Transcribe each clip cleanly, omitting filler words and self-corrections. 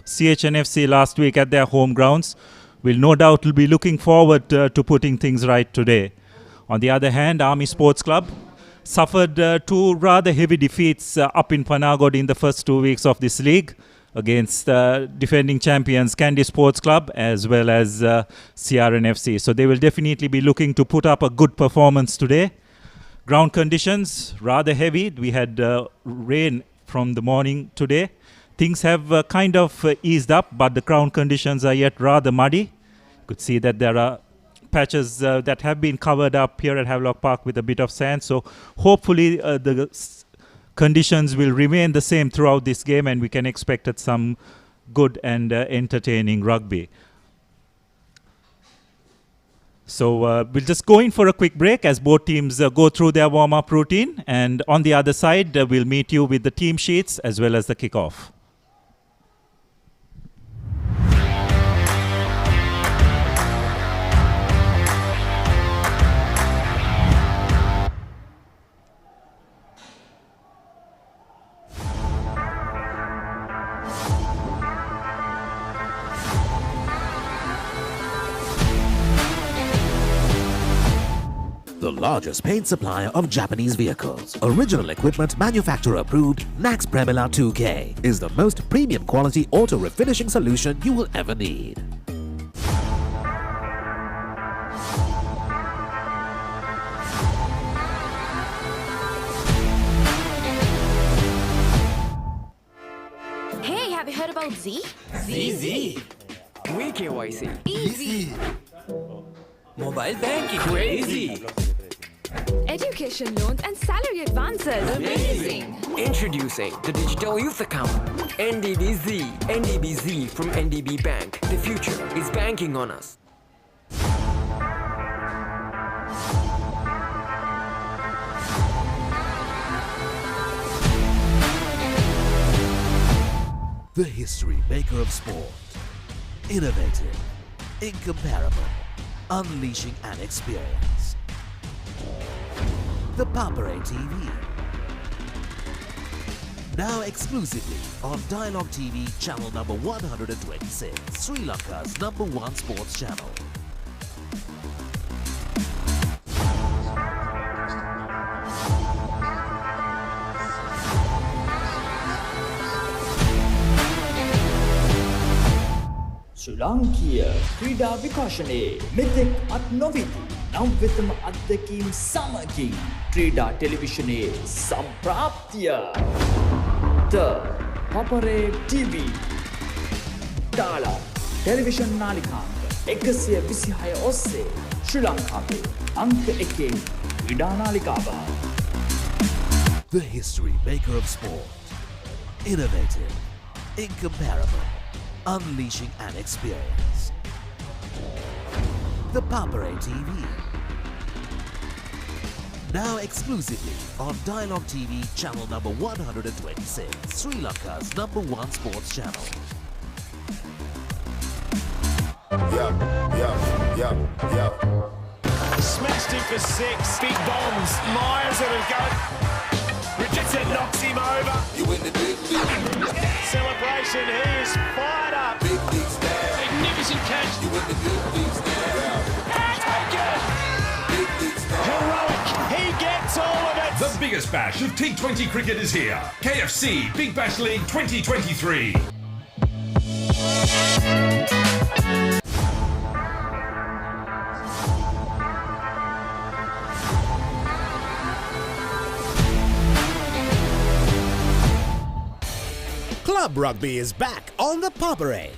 CHNFC last week at their home grounds will no doubt be looking forward to putting things right today. On the other hand, Army Sports Club suffered two rather heavy defeats up in Panagod in the first 2 weeks of this league against defending champions Kandy Sports Club as well as CRNFC. So they will definitely be looking to put up a good performance today. Ground conditions rather heavy. We had rain from the morning today. Things have kind of eased up, but the ground conditions are yet rather muddy. You could see that there are patches that have been covered up here at Havelock Park with a bit of sand. So hopefully the conditions will remain the same throughout this game and we can expect some good and entertaining rugby. So we'll just go in for a quick break as both teams go through their warm-up routine, and on the other side we'll meet you with the team sheets as well as the kickoff. The largest paint supplier of Japanese vehicles, original equipment manufacturer approved, Nax Premila 2K is the most premium quality auto refinishing solution you will ever need. Hey, have you heard about Z? Z. We KYC. Easy. Mobile banking. Crazy. Education loans and salary advances. Amazing. Introducing the Digital Youth Account. NDBZ. NDBZ from NDB Bank. The future is banking on us. The history maker of sport. Innovative. Incomparable. Unleashing an experience. The Papare TV. Now exclusively on Dialog TV channel number 126, Sri Lanka's #1 sports channel. ශ්‍රී ලාංකීය ක්‍රීඩා විකාශනයේ මෙතෙක් අත් නොවිති නව්‍යතම අත්දැකීම් සමගින් ක්‍රීඩා ටෙලිවිෂනයේ සම්ප්‍රාප්තිය ThePapare TV ඩාලොග් television නාලිකාංක 126 ඔස්සේ ශ්‍රී ලංකාවේ අංක 1 ක්‍රීඩා නාලිකාව. The history maker of sport. Innovative. Incomparable. Unleashing an experience. The Papare TV. Now exclusively on Dialog TV channel number 126, Sri Lanka's #1 sports channel. Yeah. Smashed him for 6. Big bombs. Myers at a go. Richardson knocks him over. You in the big league. Celebration. He is fired up. Big leagues now. Magnificent catch. You in the big leagues now. Taken. Big leagues now. Heroic. He gets all of it. The biggest bash of T20 cricket is here. KFC Big Bash League 2023. Club Rugby is back on the Papare.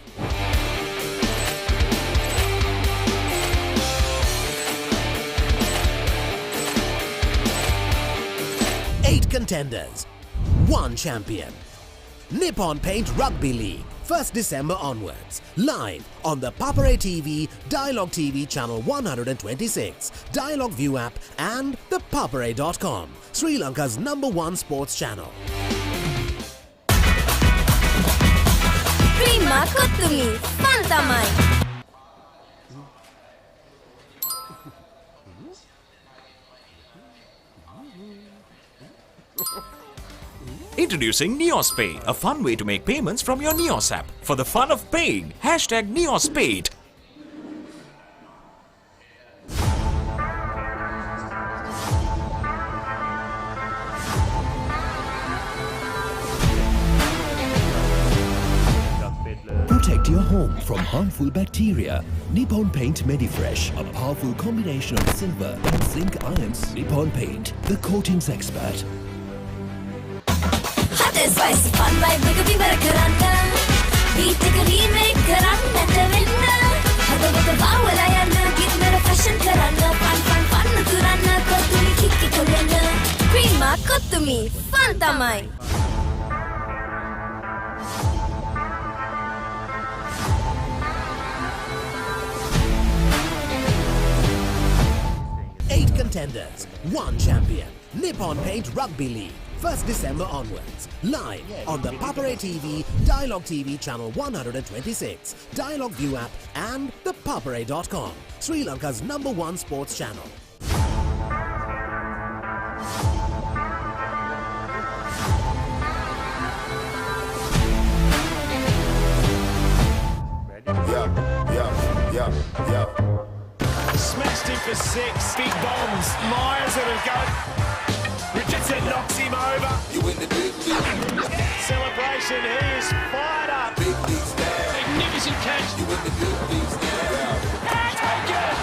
Eight contenders, one champion. Nippon Paint Rugby League, 1st December onwards. Live on the Papare TV, Dialog TV channel 126, Dialog ViU app and thepapare.com, Sri Lanka's #1 sports channel. Prima Kutumi, Fantamai. Introducing NeosPay, a fun way to make payments from your Neos app. For the fun of paying, #NeosPay. Protect your home from harmful bacteria. Nippon Paint Medifresh, a powerful combination of silver and zinc ions. Nippon Paint, the coatings expert. Hot and spicy fun vibe එක විවර කරන්න beat එක remake කරන්නට වෙන්න හදවත වහවලා යන්න ගින්නර fashion කරන්න fun තුරන්න කොතුමි කික්කි කොල්ලන්න Prima කොතුමි fun තමයි 8 contenders, 1 champion. Nippon Paint Rugby League. 1st December onwards. Live on the Papare TV, Dialog TV Channel 126, Dialog ViU app and ThePapare.com, Sri Lanka's #1 sports channel. Smashed him for 6. Big bombs. Myers at a go. Richardson knocks him over. You in the big league. Celebration. He is fired up. Big league stand. Magnificent catch. You in the big league stand. Taken.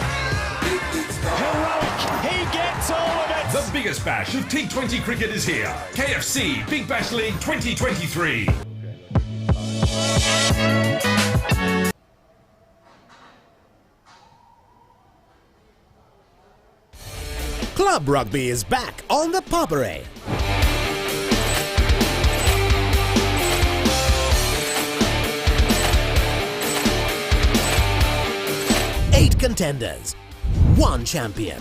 Big league stand. Heroic. He gets all of it. The biggest bash of T20 cricket is here. KFC Big Bash League 2023. Club Rugby is back on the Papare. Eight contenders, 1 champion.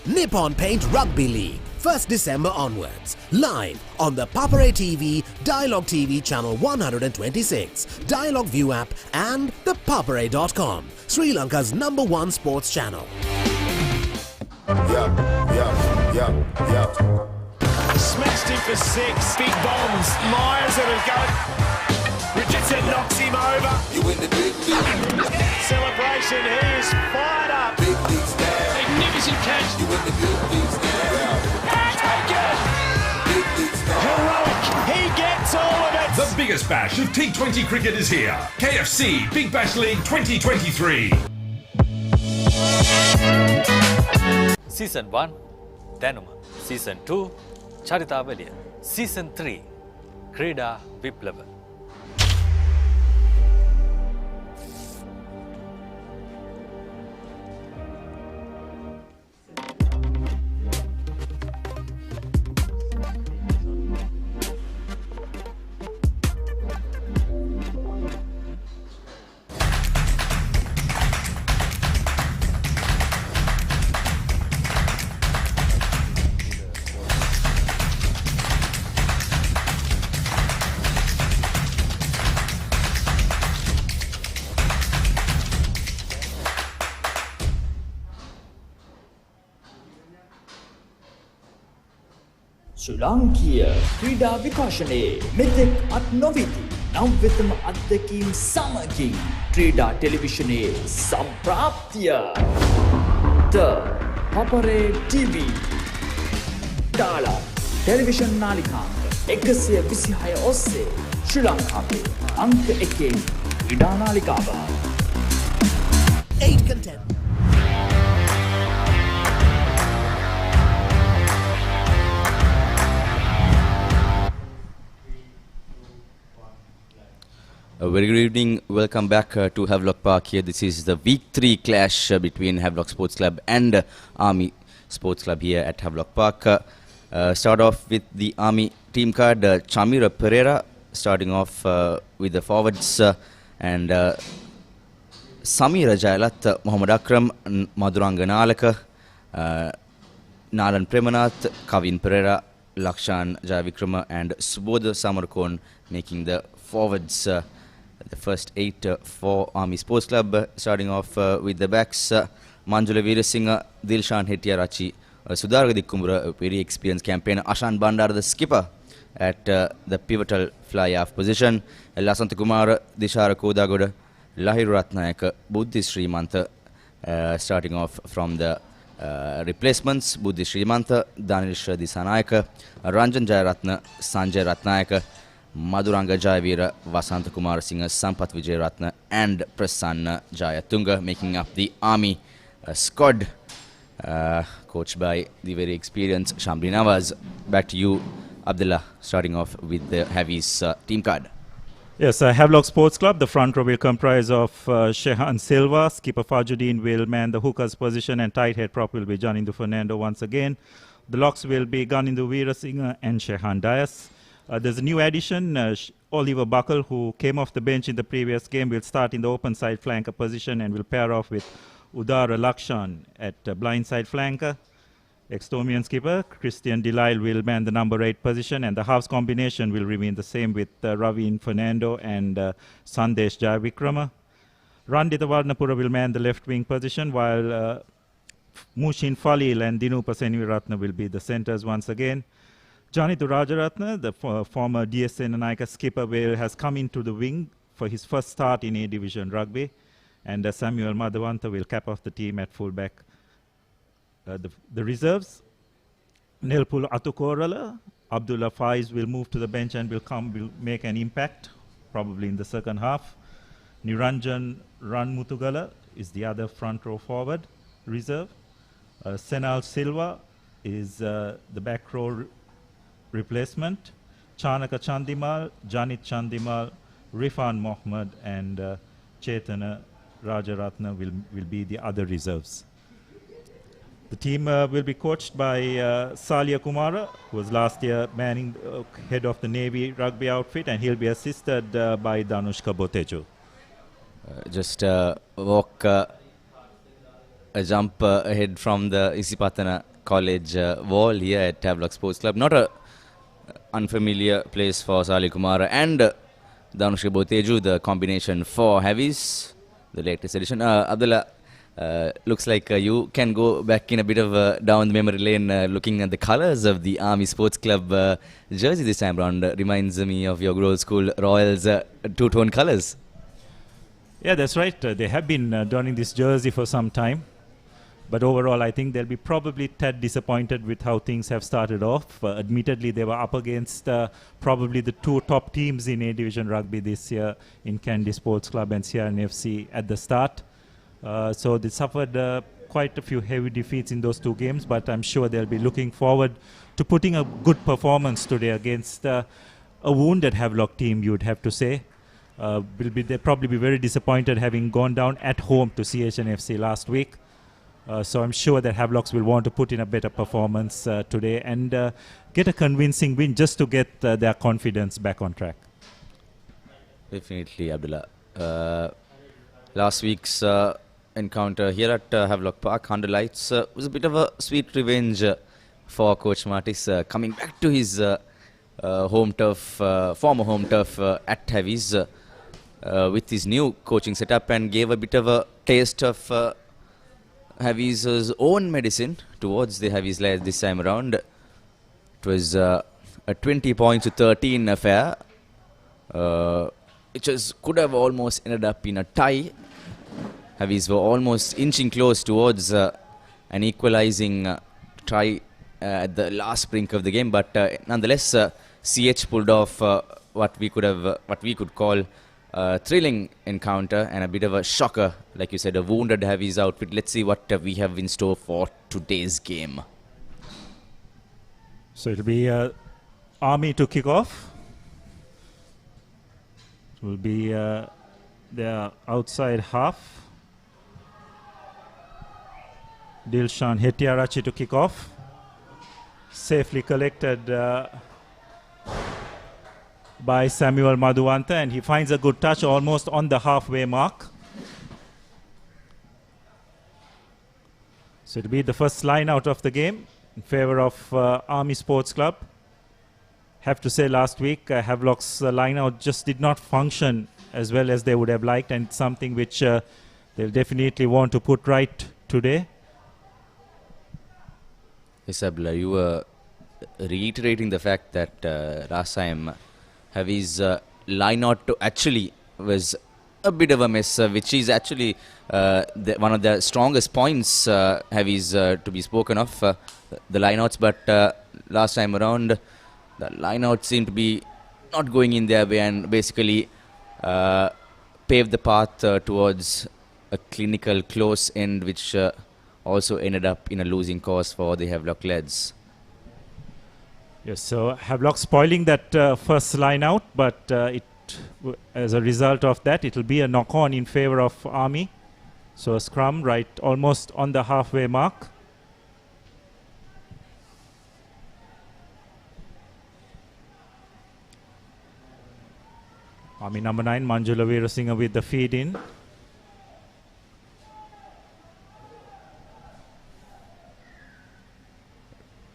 Nippon Paint Rugby League, 1st December onwards. Live on the Papare TV, Dialog TV Channel 126, Dialog ViU app and ThePapare.com, Sri Lanka's #1 sports channel. Smashed him for 6. Big bombs. Myers at a go. Richardson knocks him over. You in the big league. Celebration. He is fired up. Big league stand. Magnificent catch. You in the big league stand. Taken. Big league stand. Heroic. He gets all of it. The biggest bash of T20 cricket is here. KFC Big Bash League 2023. Season 1 දැනුම Season 2 චරිතාවලිය Season 3 ක්‍රීඩා විප්ලව ශ්‍රී ලාංකීය ක්‍රීඩා විකාශනයේ මෙතෙක් අත් නොවිති නම් වෙතම අත්දැකීම් සමගින් ක්‍රීඩා ටෙලිවිෂනයේ සම්ප්‍රාප්තිය ThePapare TV ඩාලොග් ටෙලිවිෂන් නාලිකාංක 126 ඔස්සේ ශ්‍රී ලංකාවේ අංක 1 ක්‍රීඩා නාලිකාව 8 contenders. A very good evening. Welcome back to Havlock Park here. This is the week 3 clash between Havlock Sports Club and Army Sports Club here at Havlock Park. Start off with the Army team card. Chamira Pereira starting off with the forwards and Samira Jailath, Muhammad Akram, Madhuranga Nalaka, Nalan Premanath, Kavin Pereira, Lakshan Jayavikrama and Subodha Samarkon making the forwards. The first 8 for Army Sports Club, starting off with the backs, Manjula Veerasinghe, Dilshan Hettiarachchi, Sudaraga Dikkumura, a very experienced campaigner, Ashan Bandara, the skipper, at the pivotal fly-half position. Lasantha Kumara, Dishara Kodagoda, Lahiru Ratnayaka, Buddhi Srimantha, starting off from the replacements. Buddhi Srimantha, Danish Disanayaka, Ranjan Jayaratna, Sanjay Ratnayaka, Madhuranga Jayavira, Vasantha Kumar Singh, Sampath Vijayaratna and Prasanna Jayatunga making up the Army squad, coached by the very experienced Shambri Nawaz. Back to you, Abdullah, starting off with the Heavies team card. Yes, Havelock Sports Club, the front row will comprise of Shehan Silva, skipper Fajuddin will man the hooker's position, and tight head prop will be Janindu Fernando once again. The locks will be Ganindu Veerasinghe and Shehan Dias. There's a new addition, Oliver Buckle, who came off the bench in the previous game, will start in the open side flanker position and will pair off with Udara Lakshan at blind side flanker. Ex-Tomian skipper Christian Delisle will man the number 8 position, and the halves combination will remain the same with Ravin Fernando and Sandesh Jayavikrama. Randita Varnapura will man the left wing position, while Mushin Falil and Dinupa Senviratna will be the centers once again. Janitu Rajaratna, the former DSN Naika skipper, has come into the wing for his first start in A Division Rugby, and Samuel Madhavanta will cap off the team at fullback. The reserves, Nelpul Atukorala, Abdullah Faiz will move to the bench and will make an impact, probably in the second half. Niranjan Ranmutugala is the other front row forward reserve. Senal Silva is the back row replacement. Chanaka Chandimal, Janit Chandimal, Rifan Mohammed and Chetana Rajaratna will be the other reserves. The team will be coached by Salia Kumara, who was last year manning head of the Navy rugby outfit, and he'll be assisted by Danushka Botejo. Just walk a jump ahead from the Isipatana College wall here at Havelock Sports Club. Not a unfamiliar place for Salia Kumara and Danushka Botejo, the combination for Heavies, the latest edition. Abdullah, looks like you can go back in a bit of down the memory lane looking at the colors of the Army Sports Club jersey this time round. Reminds me of your Grove School Royals two-tone colors. Yeah, that's right. They have been donning this jersey for some time. But overall, I think they'll be probably tad disappointed with how things have started off. Admittedly, they were up against probably the two top teams in A Division Rugby this year in Kandy Sports Club and CRN FC at the start. So they suffered quite a few heavy defeats in those two games, but I'm sure they'll be looking forward to putting a good performance today against a wounded Havlock team, you would have to say. They'll probably be very disappointed having gone down at home to CHNFC last week. So I'm sure that Havlocks will want to put in a better performance today and get a convincing win just to get their confidence back on track. Definitely, Abdullah. Last week's encounter here at Havelock Park under lights was a bit of a sweet revenge for Coach Martis, coming back to his home turf, former home turf at Heavies with his new coaching setup, and gave a bit of a taste of Heavies' own medicine towards the Heavies lads this time around. It was a 20 points to 13 affair, which could have almost ended up in a tie. Heavies were almost inching close towards an equalizing try at the last brink of the game, but nonetheless, CH pulled off what we could call a thrilling encounter and a bit of a shocker, like you said, a wounded Heavies outfit. Let's see what we have in store for today's game. So it'll be Army to kick off. It will be their outside half. Dilshan Hetiarachi to kick off. Safely collected by Samuel Madhuvanta, and he finds a good touch almost on the halfway mark. So it'll be the first line out of the game in favor of Army Sports Club. Have to say, last week Havelock's line out just did not function as well as they would have liked, and something which they'll definitely want to put right today. Yes, Abdullah, you were reiterating the fact that last time Javi's line out to actually was a bit of a miss, which is actually one of the strongest points Javi's to be spoken of, the lineouts. But last time around, the lineouts seemed to be not going in their way and basically paved the path towards a clinical close end, which also ended up in a losing cause for the Havelock Leads. Yes, so Havlock spoiling that first line out, but as a result of that, it will be a knock-on in favor of Army. So a scrum right almost on the halfway mark. Army number 9, Manjula Veerasinghe with the feed in.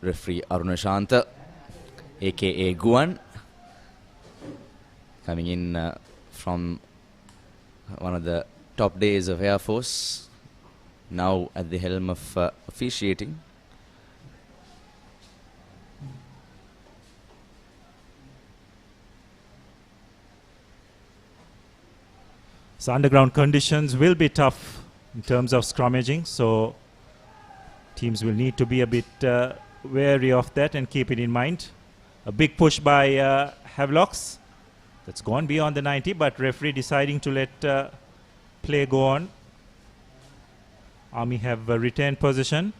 Referee Arunashanta, aka Guan, coming in from one of the top days of Air Force, now at the helm of officiating. So underground conditions will be tough in terms of scrummaging, so teams will need to be a bit wary of that and keep it in mind. A big push by Havlocks. That's gone beyond the 90, but referee deciding to let play go on. Army have retained position.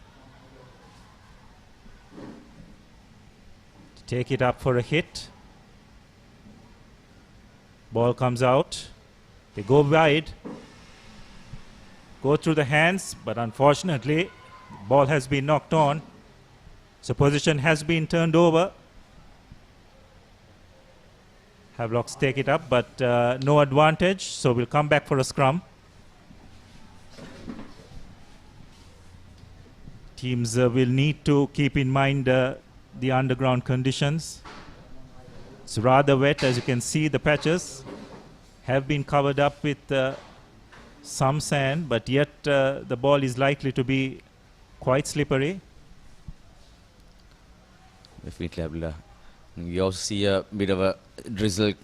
Take it up for a hit. Ball comes out. They go wide. Go through the hands, but unfortunately, the ball has been knocked on. So position has been turned over. Havlocks take it up, but no advantage. So we'll come back for a scrum. Teams will need to keep in mind the underground conditions. It's rather wet, as you can see. The patches have been covered up with some sand, but yet the ball is likely to be quite slippery. Definitely, we also see a bit of a drizzle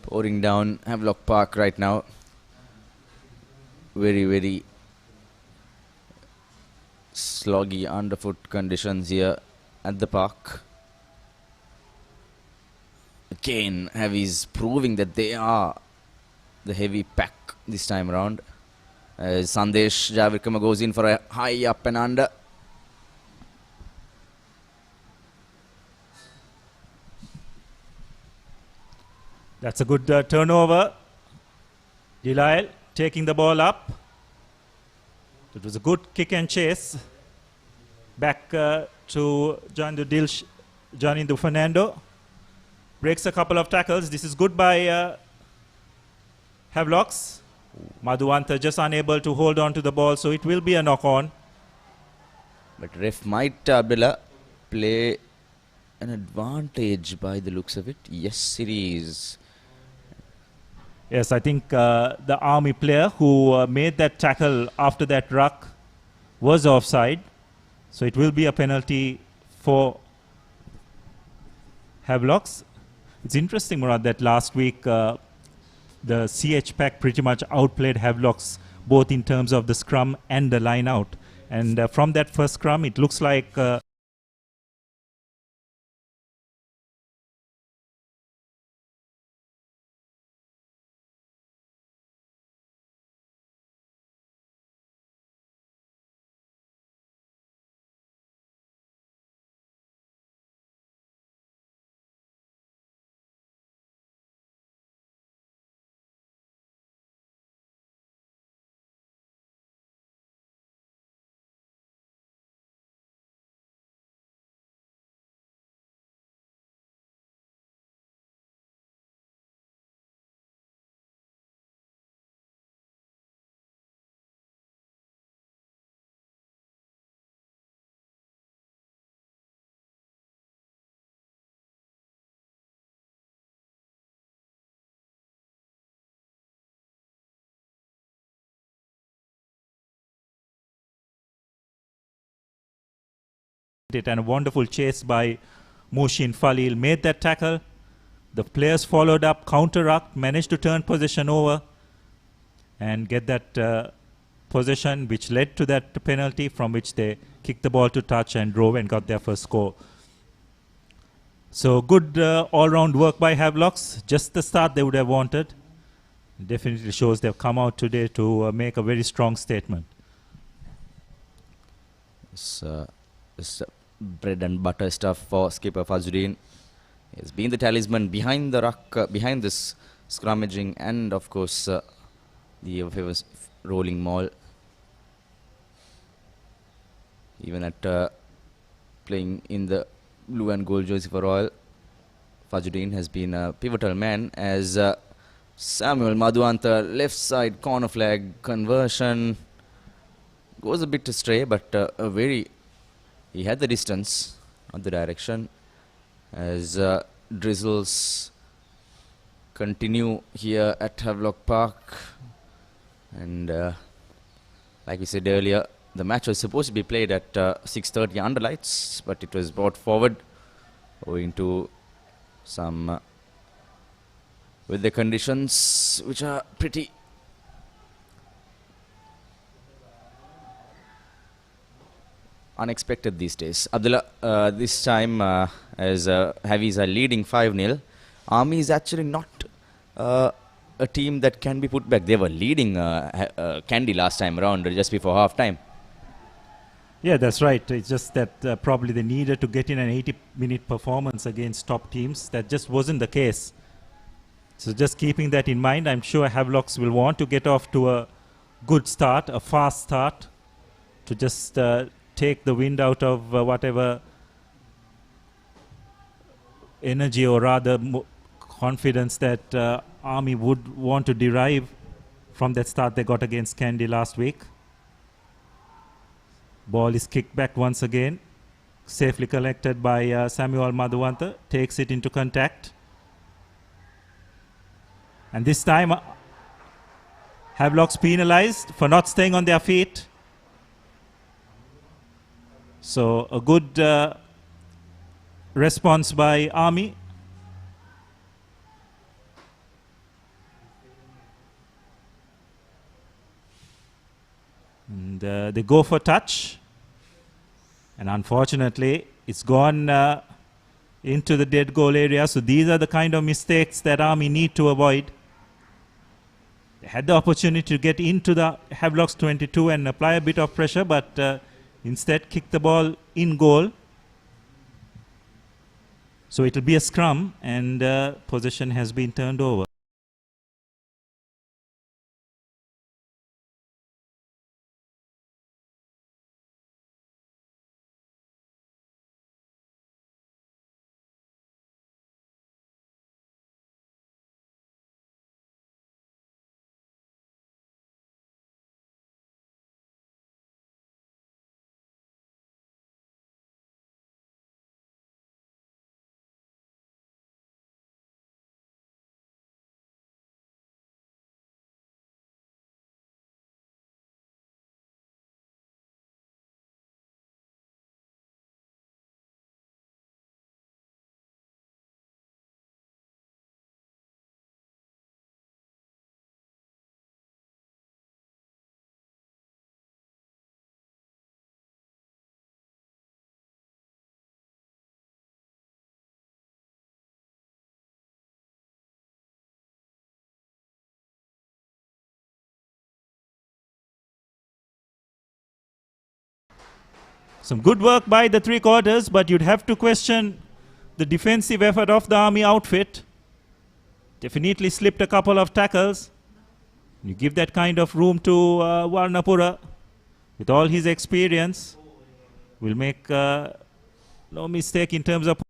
pouring down Havelock Park right now. Very, very sloggy underfoot conditions here at the park. Again, Heavy's proving that they are the heavy pack this time around. Sandesh Javirkama goes in for a high up and under. That's a good turnover. Dilail taking the ball up. It was a good kick and chase. Back to Janindu Fernando. Breaks a couple of tackles. This is good by Havlocks. Madhuwanta just unable to hold on to the ball, so it will be a knock-on. But ref might, Abdullah, play an advantage by the looks of it. Yes, it is. Yes, I think the Army player who made that tackle after that ruck was offside. So it will be a penalty for Havlocks. It's interesting, Murad, that last week the CH pack pretty much outplayed Havlocks both in terms of the scrum and the line out. And from that first scrum, it looks like it, and a wonderful chase by Mushin Falil made that tackle. The players followed up, counter-rucked, managed to turn possession over and get that possession, which led to that penalty, from which they kicked the ball to touch and drove and got their first score. So good all-round work by Havelocks. Just the start they would have wanted. Definitely shows they've come out today to make a very strong statement. It's bread and butter stuff for skipper Fazudin. He's been the talisman behind the ruck, behind this scrummaging, and of course the famous rolling maul. Even at playing in the blue and gold jersey for Royal, Fazudin has been a pivotal man as Samuel Madhuanta, left side corner flag conversion, goes a bit astray, but he had the distance, not the direction, as drizzles continue here at Havelock Park. And like we said earlier, the match was supposed to be played at 6:30 under lights, but it was brought forward owing to some with the conditions which are pretty unexpected these days. Abdullah, this time as Havies are leading 5-0, Army is actually not a team that can be put back. They were leading Kandy last time around, just before half time. Yeah, that's right. It's just that probably they needed to get in an 80-minute performance against top teams. That just wasn't the case. So just keeping that in mind, I'm sure Havelocks will want to get off to a good start, a fast start, to just take the wind out of whatever energy, or rather confidence, that Army would want to derive from that start they got against Kandy last week. Ball is kicked back once again, safely collected by Samuel Madhuanta, takes it into contact. And this time, Havelocks penalized for not staying on their feet. So a good response by Army. And they go for touch. And unfortunately, it's gone into the dead goal area. So these are the kind of mistakes that Army need to avoid. They had the opportunity to get into the Havelocks 22 and apply a bit of pressure, but instead kicked the ball in goal. So it will be a scrum, and possession has been turned over. Some good work by the three quarters, but you'd have to question the defensive effort of the Army outfit. Definitely slipped a couple of tackles. You give that kind of room to Warnapura, with all his experience, will make no mistake in terms of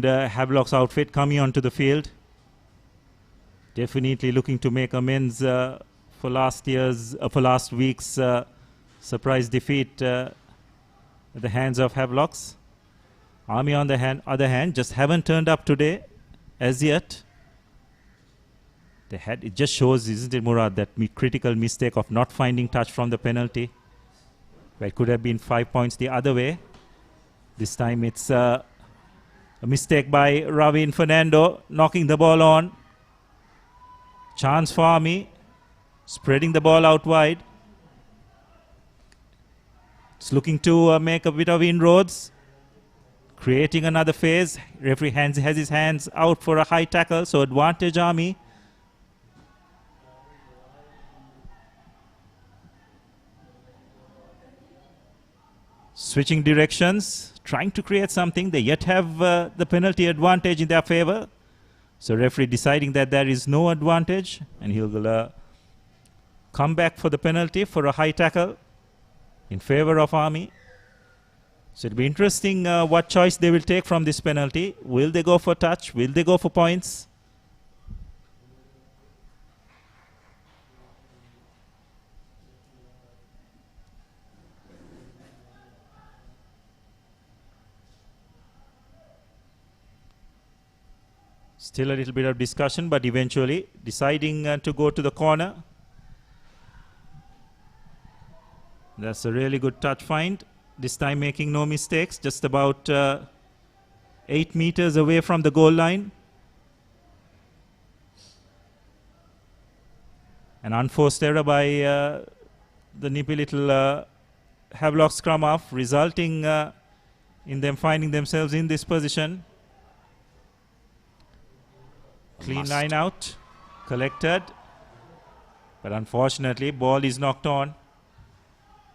Havelock's outfit coming onto the field. Definitely looking to make amends for last week's surprise defeat at the hands of Havelocks. Army on the other hand just haven't turned up today as yet. It just shows, isn't it, Murad, that critical mistake of not finding touch from the penalty, where it could have been 5 points the other way. This time it's a mistake by Ravin Fernando, knocking the ball on. Chance for Army, spreading the ball out wide. It's looking to make a bit of inroads, creating another phase. Referee has his hands out for a high tackle, so advantage Army. Switching directions, trying to create something. They yet have the penalty advantage in their favor. So referee deciding that there is no advantage, and he'll come back for the penalty for a high tackle in favor of Army. So it'll be interesting what choice they will take from this penalty. Will they go for touch? Will they go for points? Still a little bit of discussion, but eventually deciding to go to the corner. That's a really good touch find. This time making no mistakes, just about 8 meters away from the goal line. An unforced error by the nippy little Havelock scrum half, resulting in them finding themselves in this position. Clean line out, collected, but unfortunately ball is knocked on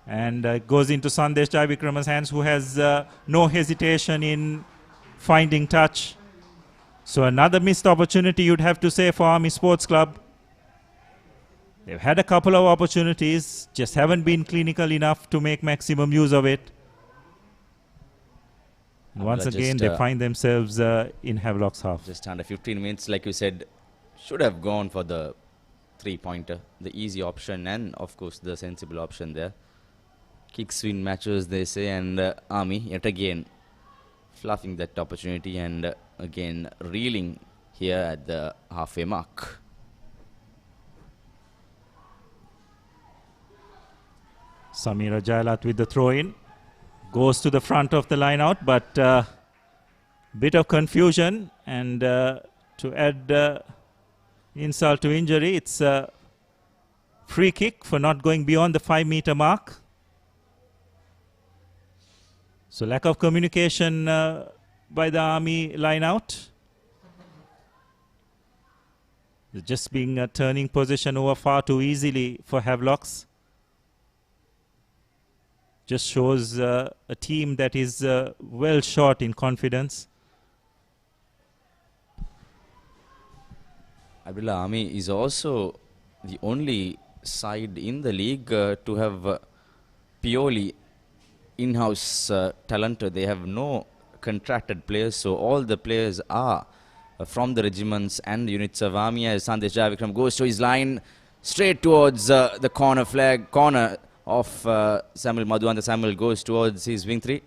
and goes into Sandesh Jaivikrama's hands, who has no hesitation in finding touch. So another missed opportunity, you'd have to say, for Army Sports Club. They've had a couple of opportunities, just haven't been clinical enough to make maximum use of it. Once again, they find themselves in Havelock's half. Just under 15 minutes, like you said, should have gone for the three-pointer, the easy option, and of course the sensible option there. Kicks win matches, they say, and Army yet again fluffing that opportunity and again reeling here at the halfway mark. Samira Jailat with the throw-in. Goes to the front of the line out, but bit of confusion, and to add insult to injury, it's a free kick for not going beyond the 5-meter mark. So lack of communication by the Army line out. Just being a turning position over far too easily for Havelocks. Just shows a team that is well short in confidence. Abdullah, Army is also the only side in the league to have purely in-house talent. They have no contracted players, so all the players are from the regiments and units of Army. As Sandesh Javikram goes to his line, straight towards the corner of Samuel Madhu, and the Samuel goes towards his wing three.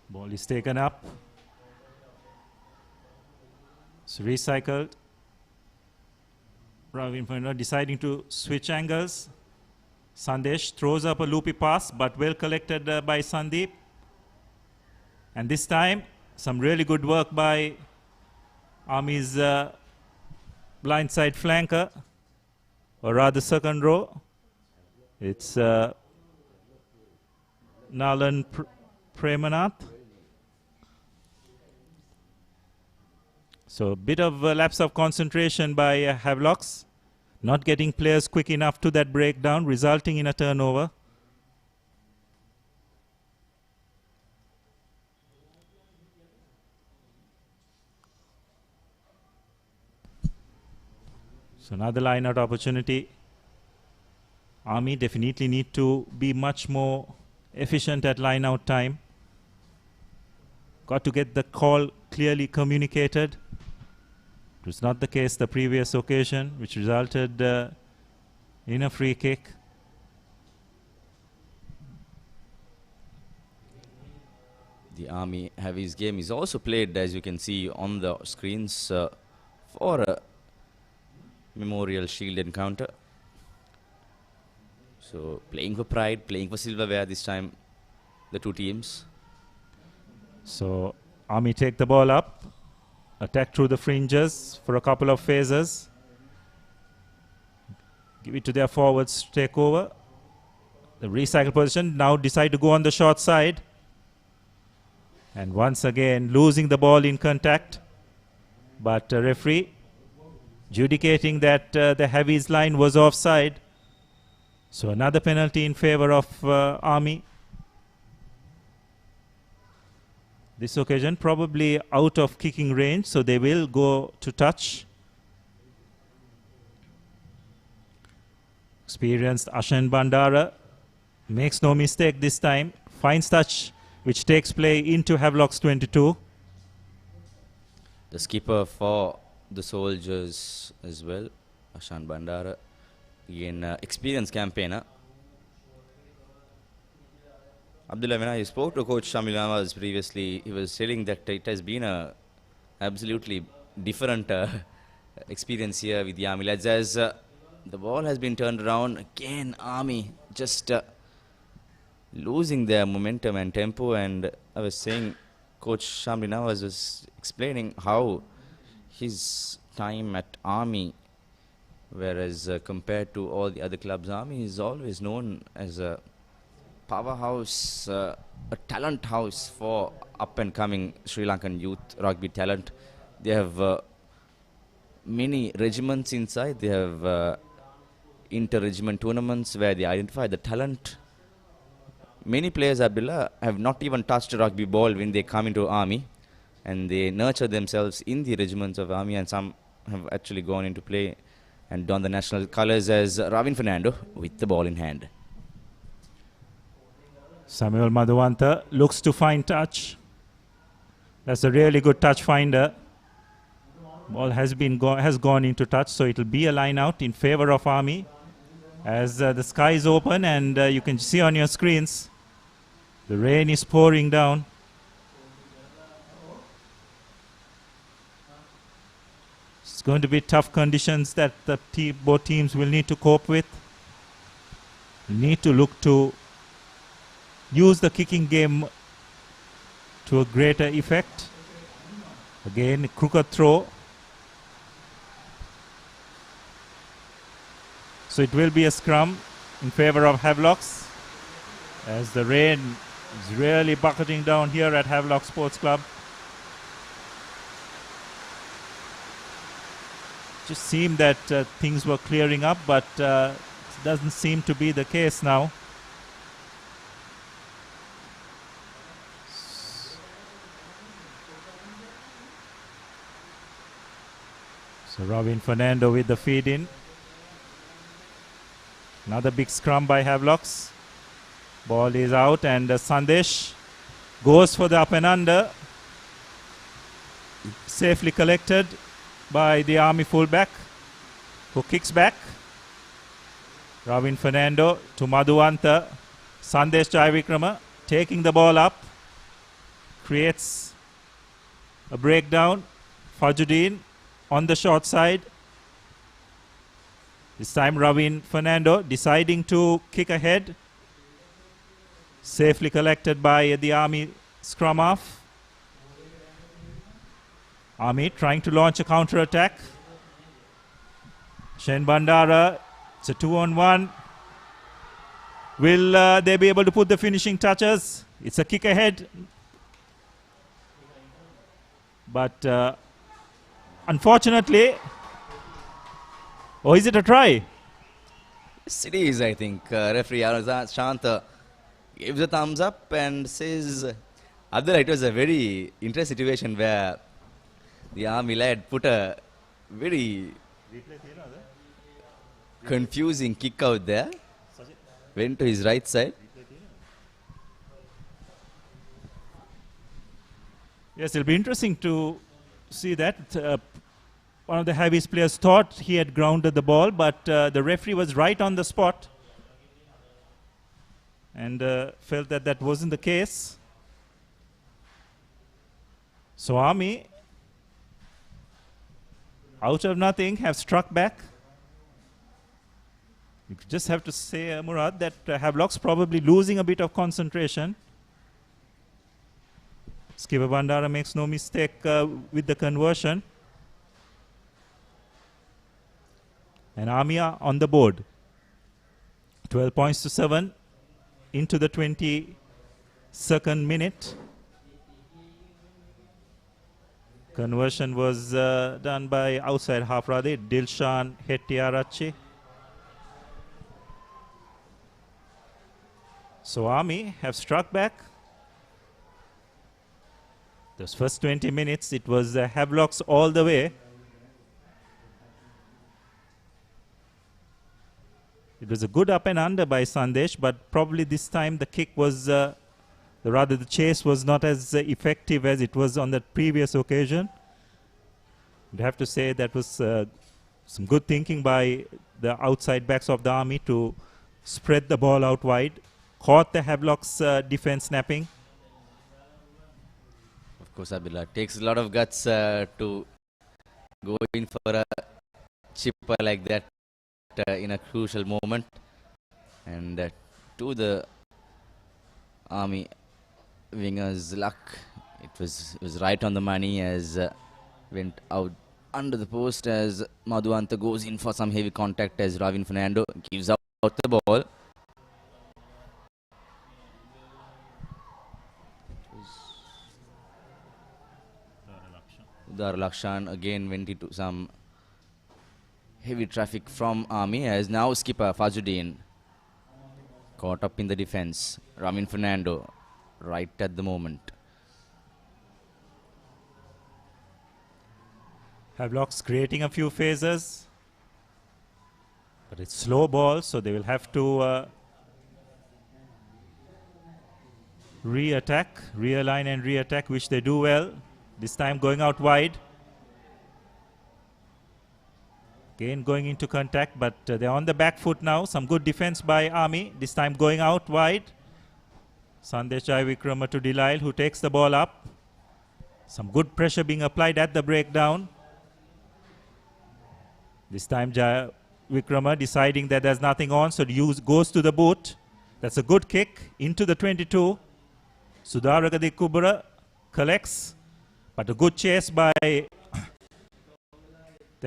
Ball is taken up. It's recycled. Ravin Fernando deciding to switch angles. Sandesh throws up a loopy pass, but well collected by Sandeep. And this time, some really good work by Army's blindside flanker, or rather second row. It's Nalan Premanath. So a bit of a lapse of concentration by Havelocks, not getting players quick enough to that breakdown, resulting in a turnover. So another line-out opportunity. Army definitely need to be much more efficient at line out time. Got to get the call clearly communicated. It was not the case the previous occasion, which resulted in a free kick. The Army Heavies game is also played, as you can see on the screens, for a Memorial Shield encounter. So playing for pride, playing for silverware this time, the two teams. So Army take the ball up, attack through the fringes for a couple of phases. Give it to their forwards to take over. The recycle position, now decide to go on the short side. And once again losing the ball in contact. But referee adjudicating that the Heavies line was offside. So another penalty in favor of Army. This occasion probably out of kicking range, so they will go to touch. Experienced Ashan Bandara makes no mistake this time. Finds touch, which takes play into Havlock's 22. The skipper for the Soldiers as well, Ashan Bandara, again experienced campaigner. Abdullah, when I spoke to Coach Shamil Nawaz previously, he was saying that it has been a absolutely different experience here with the Army lads, as the ball has been turned around. Again, Army just losing their momentum and tempo. And I was saying, Coach Shamil Nawaz was explaining how his time at Army, whereas compared to all the other clubs, Army is always known as a powerhouse, a talent house for up and coming Sri Lankan youth rugby talent. They have many regiments inside. They have inter-regiment tournaments where they identify the talent. Many players, Abdullah, have not even touched a rugby ball when they come into Army, and they nurture themselves in the regiments of Army, and some have actually gone into play and donned the national colours, as Ravin Fernando with the ball in hand. Samuel Madhuwanta looks to find touch. That's a really good touch finder. Ball has gone into touch, so it will be a line out in favor of Army, as the sky is open, and you can see on your screens the rain is pouring down. It's going to be tough conditions that both teams will need to cope with. We need to look to use the kicking game to a greater effect. Again, crooked throw. So it will be a scrum in favor of Havlocks, as the rain is really bucketing down here at Havelock Sports Club. Just seemed that things were clearing up, but it doesn't seem to be the case now. So Ravin Fernando with the feed in. Another big scrum by Havlocks. Ball is out, and Sandesh goes for the up and under. Safely collected by the Army fullback, who kicks back. Ravin Fernando to Madhuwanta. Sandesh Jaivikrama taking the ball up. Creates a breakdown. Fajuddin on the short side. This time Ravin Fernando deciding to kick ahead. Safely collected by the Army scrum half. Army trying to launch a counter attack. Shen Bandara, it's a 2-on-1. Will they be able to put the finishing touches? It's a kick ahead. But unfortunately, or is it a try? Yes, it is, I think. Referee Arazat Shanta gives a thumbs up and says, Abdullah, it was a very interesting situation where the Army lad put a very confusing kick out there. Went to his right side. Yes, it'll be interesting to see that. One of the Havis players thought he had grounded the ball, but the referee was right on the spot and felt that that wasn't the case. So Army, out of nothing, have struck back. You just have to say, Murad, that Havlock's probably losing a bit of concentration. Skipper Bandara makes no mistake with the conversion. And Army are on the board. 12 points to 7 into the 22nd minute. Conversion was done by outside half Radhe, Dilshan Hettiarachi. So Army have struck back. Those first 20 minutes, it was Havlocks all the way. It was a good up and under by Sandesh, but probably this time the kick was, rather the chase was not as effective as it was on that previous occasion. You'd have to say that was some good thinking by the outside backs of the Army to spread the ball out wide. Caught the Havlock's defense snapping. Of course, Abdullah, takes a lot of guts to go in for a chipper like that in a crucial moment. And to the Army wingers' luck, it was right on the money as went out under the post as Madhuanta goes in for some heavy contact as Ravin Fernando gives out the ball. Udar Lakshan again went into some heavy traffic from Army as now skipper Fajuddin caught up in the defense. Ramin Fernando right at the moment. Havlock's creating a few phases, but it's slow ball, so they will have to re-attack, realign and re-attack, which they do well. This time going out wide. Again going into contact, but they're on the back foot now. Some good defense by Army. This time going out wide. Sandesh Jaivikrama to Delisle, who takes the ball up. Some good pressure being applied at the breakdown. This time Jaivikrama deciding that there's nothing on, so goes to the boot. That's a good kick into the 22. Sudaragadi Kubra collects, but a good chase by the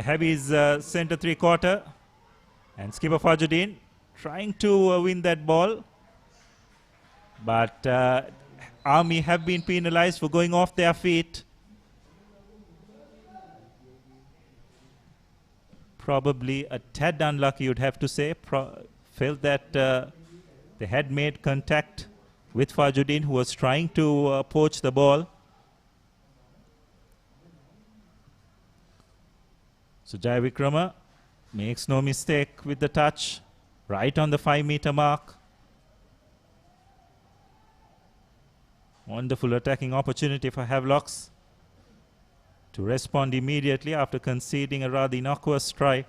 Heavies center three-quarter. And skipper Fajuddin trying to win that ball. But Army have been penalized for going off their feet. Probably a tad unlucky, you'd have to say. Felt that they had made contact with Fajuddin, who was trying to poach the ball. So Jaivikrama makes no mistake with the touch, right on the 5-meter mark. Wonderful attacking opportunity for Havlocks to respond immediately after conceding a rather innocuous try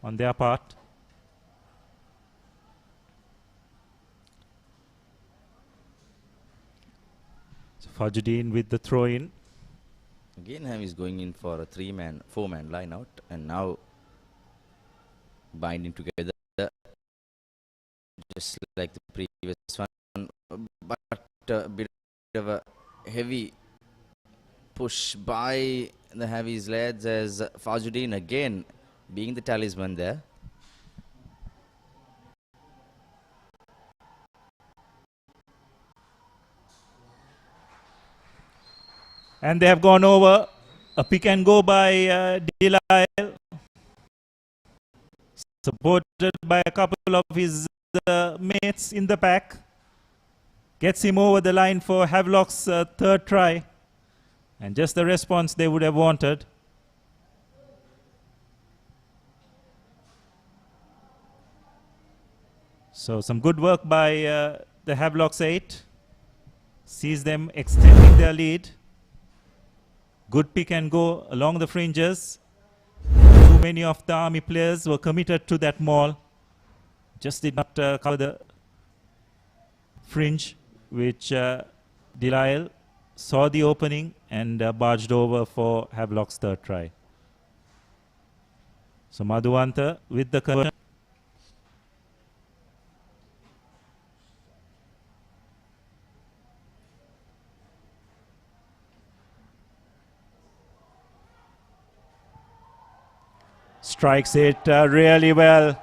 on their part. So Fajuddin with the throw-in. Again, Ham is going in for a 4-man line out, and now binding together just like the previous one, but a bit of a heavy push by the Havies lads as Fajuddin again being the talisman there. And they have gone over. A pick and go by Delisle, supported by a couple of his mates in the pack. Gets him over the line for Havlock's third try. And just the response they would have wanted. So some good work by the Havlock's 8. Sees them extending their lead. Good pick and go along the fringes. Too many of the Army players were committed to that maul. Just did not cover the fringe, which Dialog saw the opening and barged over for Havlock's third try. So Madhuwanta with the conversion. Strikes it really well.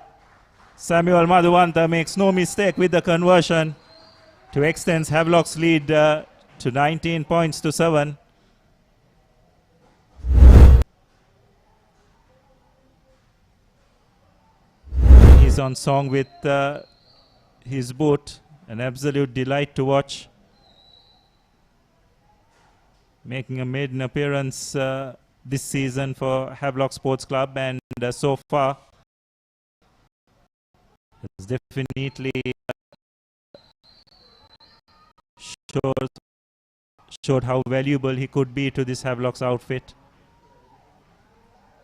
Samuel Madhuwanta makes no mistake with the conversion to extend Havlock's lead to 19 points to 7. He's on song with his boot. An absolute delight to watch. Making a maiden appearance this season for Havelock Sports Club, and so far has definitely showed how valuable he could be to this Havelock's outfit.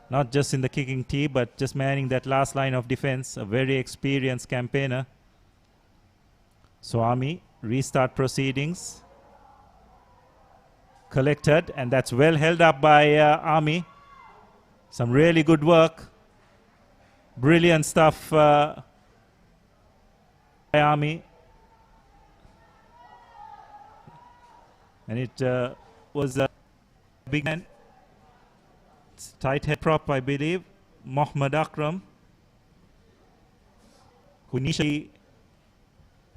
Not just in the kicking tee, but just manning that last line of defense. A very experienced campaigner. So Army restart proceedings. Collected, and that's well held up by Army. Some really good work. Brilliant stuff by Army. And it was a big man. It's tight head prop, I believe. Mohammad Akram, who initially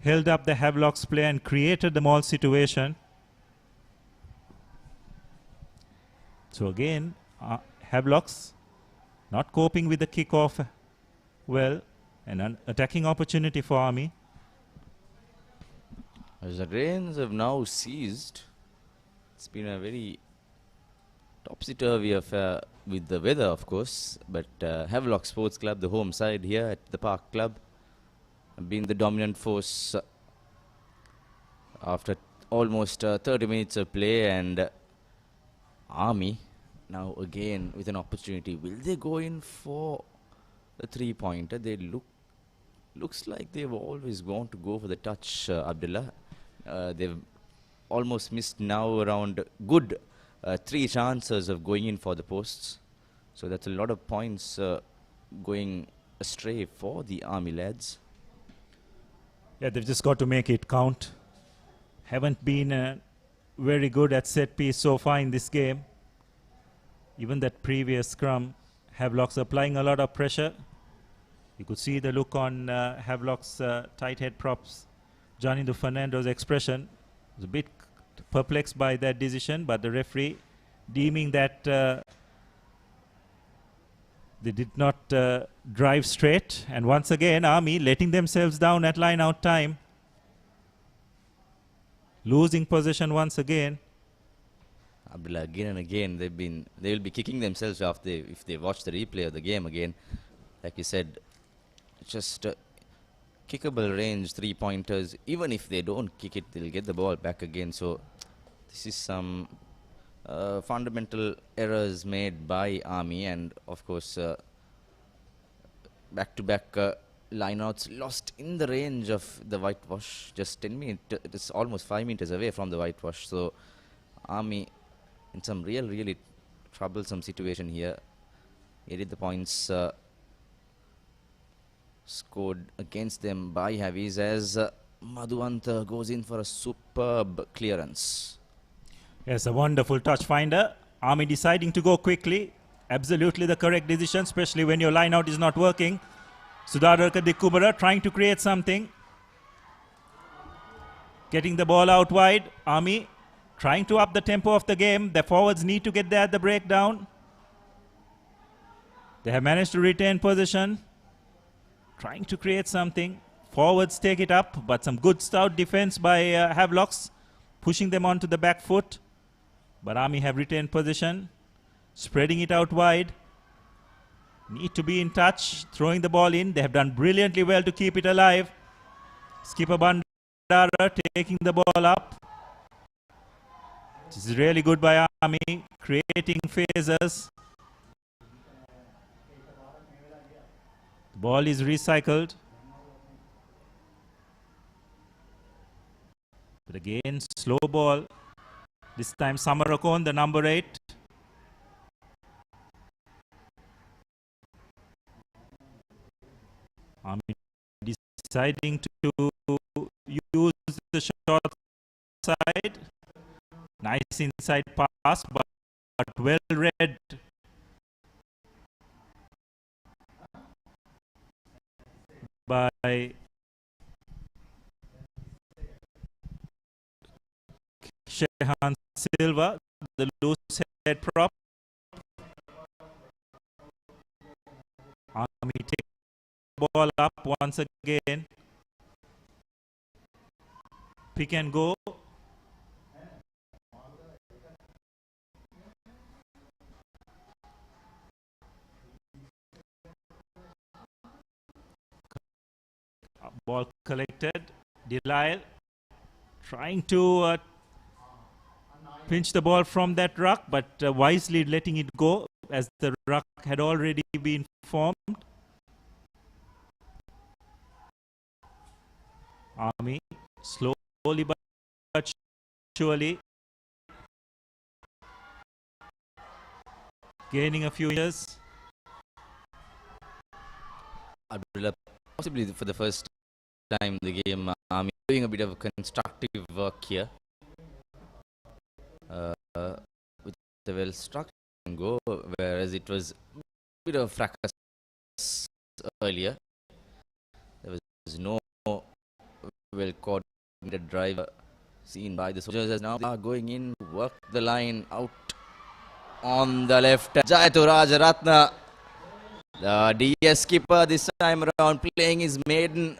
held up the Havelock's play and created the maul situation. So again, Havelock's not coping with the kickoff well, and an attacking opportunity for Army. As the rains have now ceased, it's been a very topsy-turvy affair with the weather, of course, but Havelock Sports Club, the home side here at the Park Club, have been the dominant force after almost 30 minutes of play, and Army now again with an opportunity. Will they go in for a three-pointer? They looks like they've always gone to go for the touch, Abdullah. They've almost missed now around good 3 chances of going in for the posts. So that's a lot of points going astray for the Army lads. Yeah, they've just got to make it count. Haven't been very good at set piece so far in this game. Even that previous scrum, Havelock's applying a lot of pressure. You could see the look on Havelock's tight head props. Janindo Fernando's expression was a bit perplexed by that decision, but the referee deeming that they did not drive straight. And once again, Army letting themselves down at line out time. Losing possession once again. Abdullah, again and again, they will be kicking themselves if they watch the replay of the game again. Like you said, just kickable range 3-pointers. Even if they don't kick it, they'll get the ball back again. So this is some fundamental errors made by Army, and of course back-to-back lineouts lost in the range of the whitewash. Just 10 meters, it's almost 5 meters away from the whitewash. So Army in some really troublesome situation here. 80 the points scored against them by Havies as Madhuwanta goes in for a superb clearance. Yes, a wonderful touch finder. Army deciding to go quickly. Absolutely the correct decision, especially when your line out is not working. Sudararka Dikubara trying to create something. Getting the ball out wide. Army trying to up the tempo of the game. The forwards need to get there at the breakdown. They have managed to retain possession. Trying to create something. Forwards take it up, but some good stout defense by Havlocks, pushing them onto the back foot. But Army have retained possession. Spreading it out wide. Need to be in touch. Throwing the ball in. They have done brilliantly well to keep it alive. Skipper Bandara taking the ball up. This is really good by Army, creating phases. The ball is recycled. But again, slow ball. This time Samarakon, the number 8. Army deciding to use the short side. Nice inside pass, but well read. By Shehan Silva, the loose head prop. Army take the ball up once again. Pick and go. Ball collected. Delisle trying to pinch the ball from that ruck, but wisely letting it go as the ruck had already been formed. Army slowly but surely gaining a few years. Abdullah, possibly for the first time in the game, Army doing a bit of constructive work here. With the well-structured go, whereas it was a bit of fracas earlier. There was no well-coordinated drive seen by the soldiers, as now they are going in, work the line out on the left. Jayatu Rajaratna, the DS skipper this time around, playing his maiden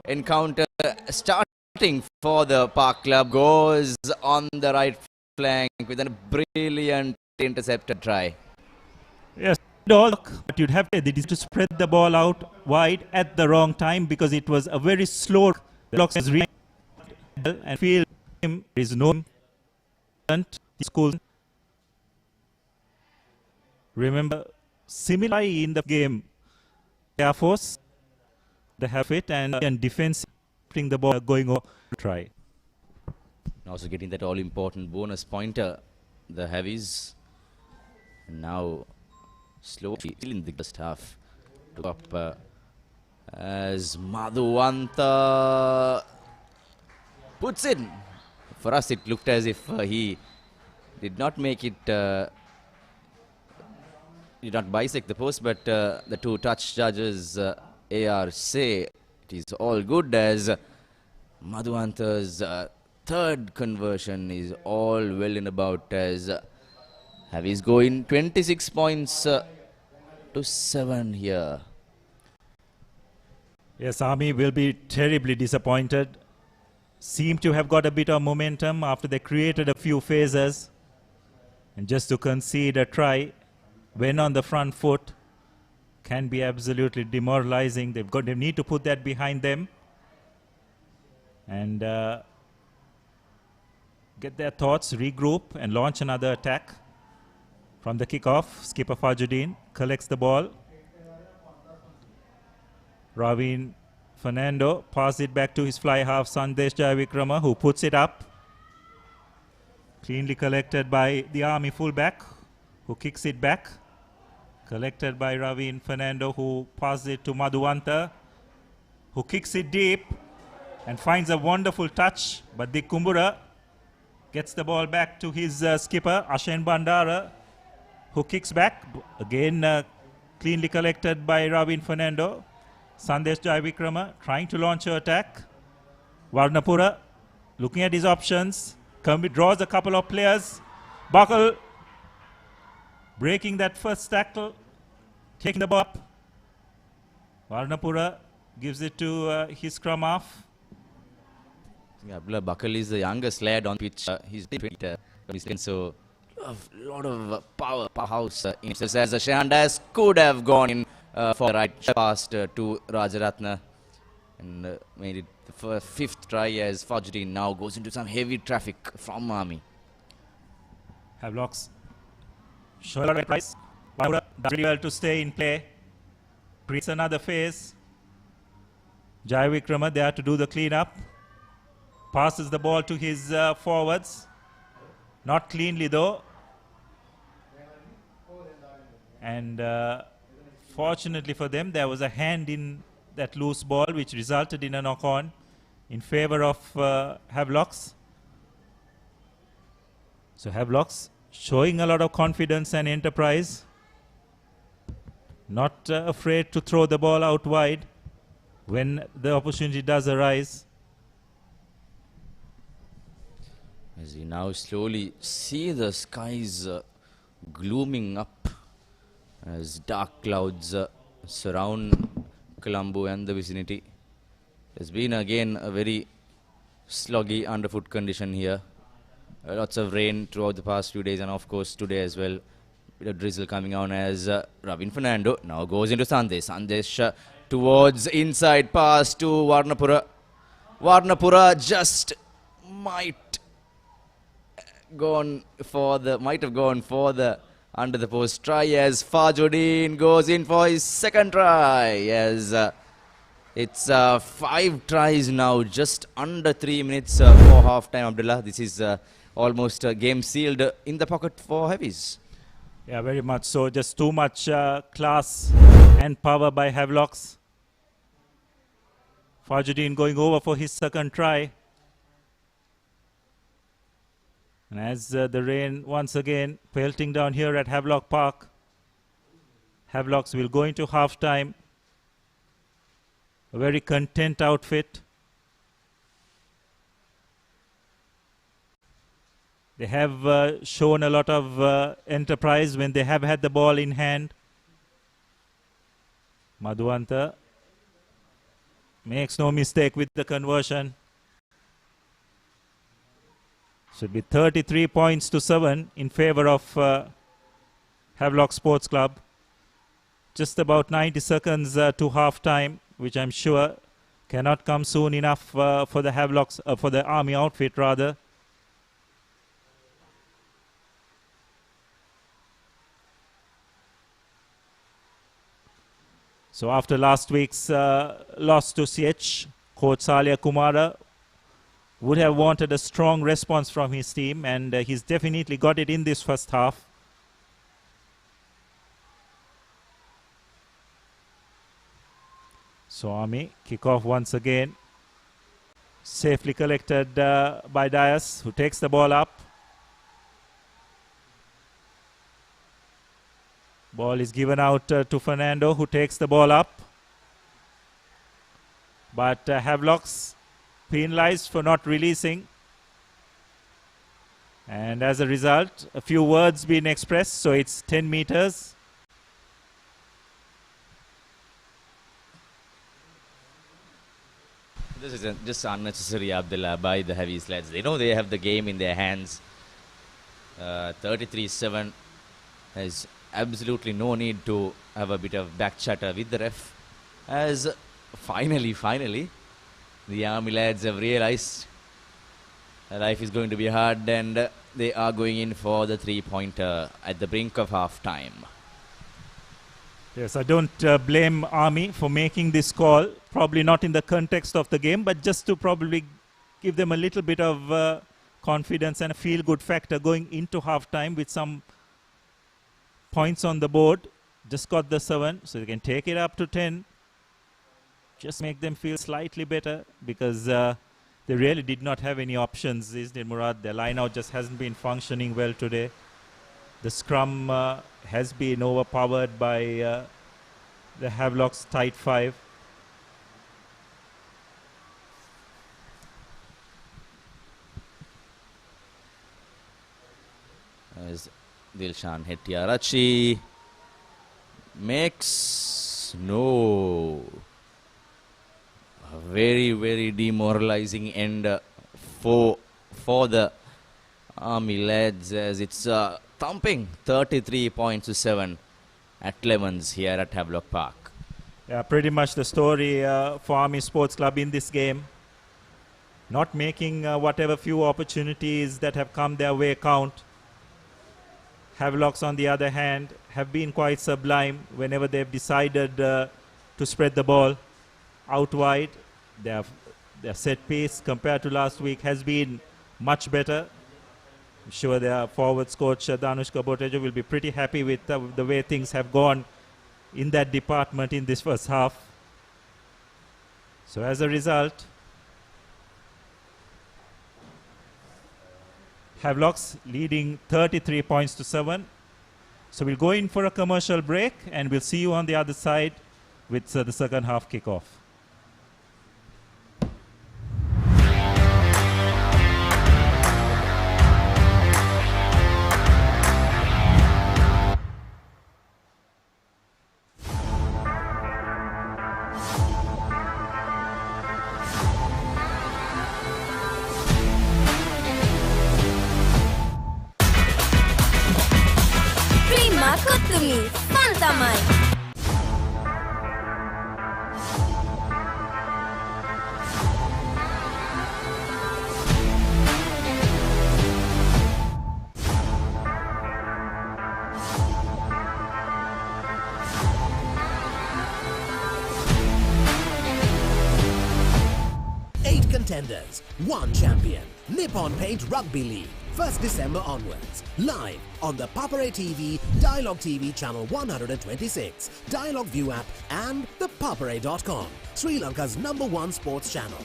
encounter, starting for the Park Club, goes on the right flank with a brilliant intercepted try. Yes, but you'd have to spread the ball out wide at the wrong time because it was a very slow block and feel him is no school. Remember, similarly in the game, Air Force, they have it and defense putting the ball going over try. Also getting that all-important bonus pointer, the heavies. Now slowly in the first half to up as Madhuanta puts in. For us it looked as if he did not make it, did not bisect the post, but the two touch judges AR say it is all good, as Madhuanta's third conversion is all well and about, as Havies going 26 points to 7 here. Yes, Army will be terribly disappointed. Seem to have got a bit of momentum after they created a few phases. And just to concede a try when on the front foot can be absolutely demoralizing. They need to put that behind them and get their thoughts, regroup and launch another attack. From the kickoff, skipper Fajuddin collects the ball. Ravin Fernando passes it back to his fly half Sandesh Jayavikrama, who puts it up. Cleanly collected by the Army fullback, who kicks it back. Collected by Ravin Fernando, who passes it to Madhuanta, who kicks it deep and finds a wonderful touch. But the Kumbura gets the ball back to his skipper, Ashen Bandara, who kicks back. Again, cleanly collected by Ravin Fernando. Sandesh Jayavikrama trying to launch an attack. Varnapura looking at his options. Draws a couple of players. Buckle breaking that first tackle. Taking the ball up. Varnapura gives it to his scrum half. Abdullah Buckle is the youngest lad on pitch. He's so a lot of powerhouse in as Shandas could have gone in for the right pass to Rajaratna and made it the fifth try, as Fajuddin now goes into some heavy traffic from Army. Havlocks showing a price. Does really well to stay in play. Creates another phase. Jai Vikrama there to do the cleanup. Passes the ball to his forwards. Not cleanly though. And fortunately for them, there was a hand in that loose ball which resulted in a knock-on in favor of Havlocks. So Havlocks showing a lot of confidence and enterprise. Not afraid to throw the ball out wide when the opportunity does arise. As we now slowly see the skies glooming up as dark clouds surround Colombo and the vicinity. It's been again a very sloggy underfoot condition here. Lots of rain throughout the past few days, and of course today as well. Bit of drizzle coming on as Ravin Fernando now goes into Sandesh. Sandesh towards inside pass to Warnapura. Warnapura just might have gone for the under the post try as Fajodin goes in for his second try as it's 5 tries now, just under 3 minutes for half time. Abdullah, this is almost a game sealed in the pocket for Heavies. Yeah, very much so. Just too much class and power by Havlocks. Fajudin going over for his second try. And as the rain once again pelting down here at Havelock Park, Havlocks will go into half-time. A very content outfit. They have shown a lot of enterprise when they have had the ball in hand. Madhuanta makes no mistake with the conversion. Should be 33 points to 7 in favor of Havelock Sports Club. Just about 90 seconds to half time, which I'm sure cannot come soon enough for the Havelocks, for the Army outfit rather. So after last week's loss to CH, Coach Salia Kumara would have wanted a strong response from his team, and he's definitely got it in this first half. So Army kickoff once again. Safely collected by Dias, who takes the ball up. Ball is given out to Fernando, who takes the ball up. But Havlocks penalized for not releasing. And as a result, a few words being expressed, so it's 10 meters. This is just unnecessary, Abdullah, by the Heavies lads. They know they have the game in their hands. 33-7. There's absolutely no need to have a bit of back chatter with the ref. As finally, the Army lads have realized life is going to be hard, and they are going in for the 3-pointer at the brink of half-time. Yes, I don't blame Army for making this call. Probably not in the context of the game, but just to probably give them a little bit of confidence and a feel-good factor going into half-time with some points on the board. Just got the 7, so they can take it up to 10. Just make them feel slightly better, because they really did not have any options, isn't it, Murad? Their line-out just hasn't been functioning well today. The scrum has been overpowered by the Havelock's tight 5. As Dilshan Hettiarachi makes no a very demoralizing end for the Army lads, as it's thumping 33 points to 7 at Lemons here at Havelock Park. Yeah, pretty much the story for Army Sports Club in this game. Not making whatever few opportunities that have come their way count. Havelocks, on the other hand, have been quite sublime whenever they've decided to spread the ball out wide. Their set piece compared to last week has been much better. I'm sure their forwards coach Danushka Botejo will be pretty happy with the way things have gone in that department in this first half. So as a result, Havlocks leading 33 points to 7. So we'll go in for a commercial break and we'll see you on the other side with the second half kickoff. Contenders, one champion. Nippon Paint Rugby League, 1st December onwards. Live on the Papare TV, Dialog TV Channel 126, Dialog ViU app and ThePapare.com, Sri Lanka's #1 sports channel.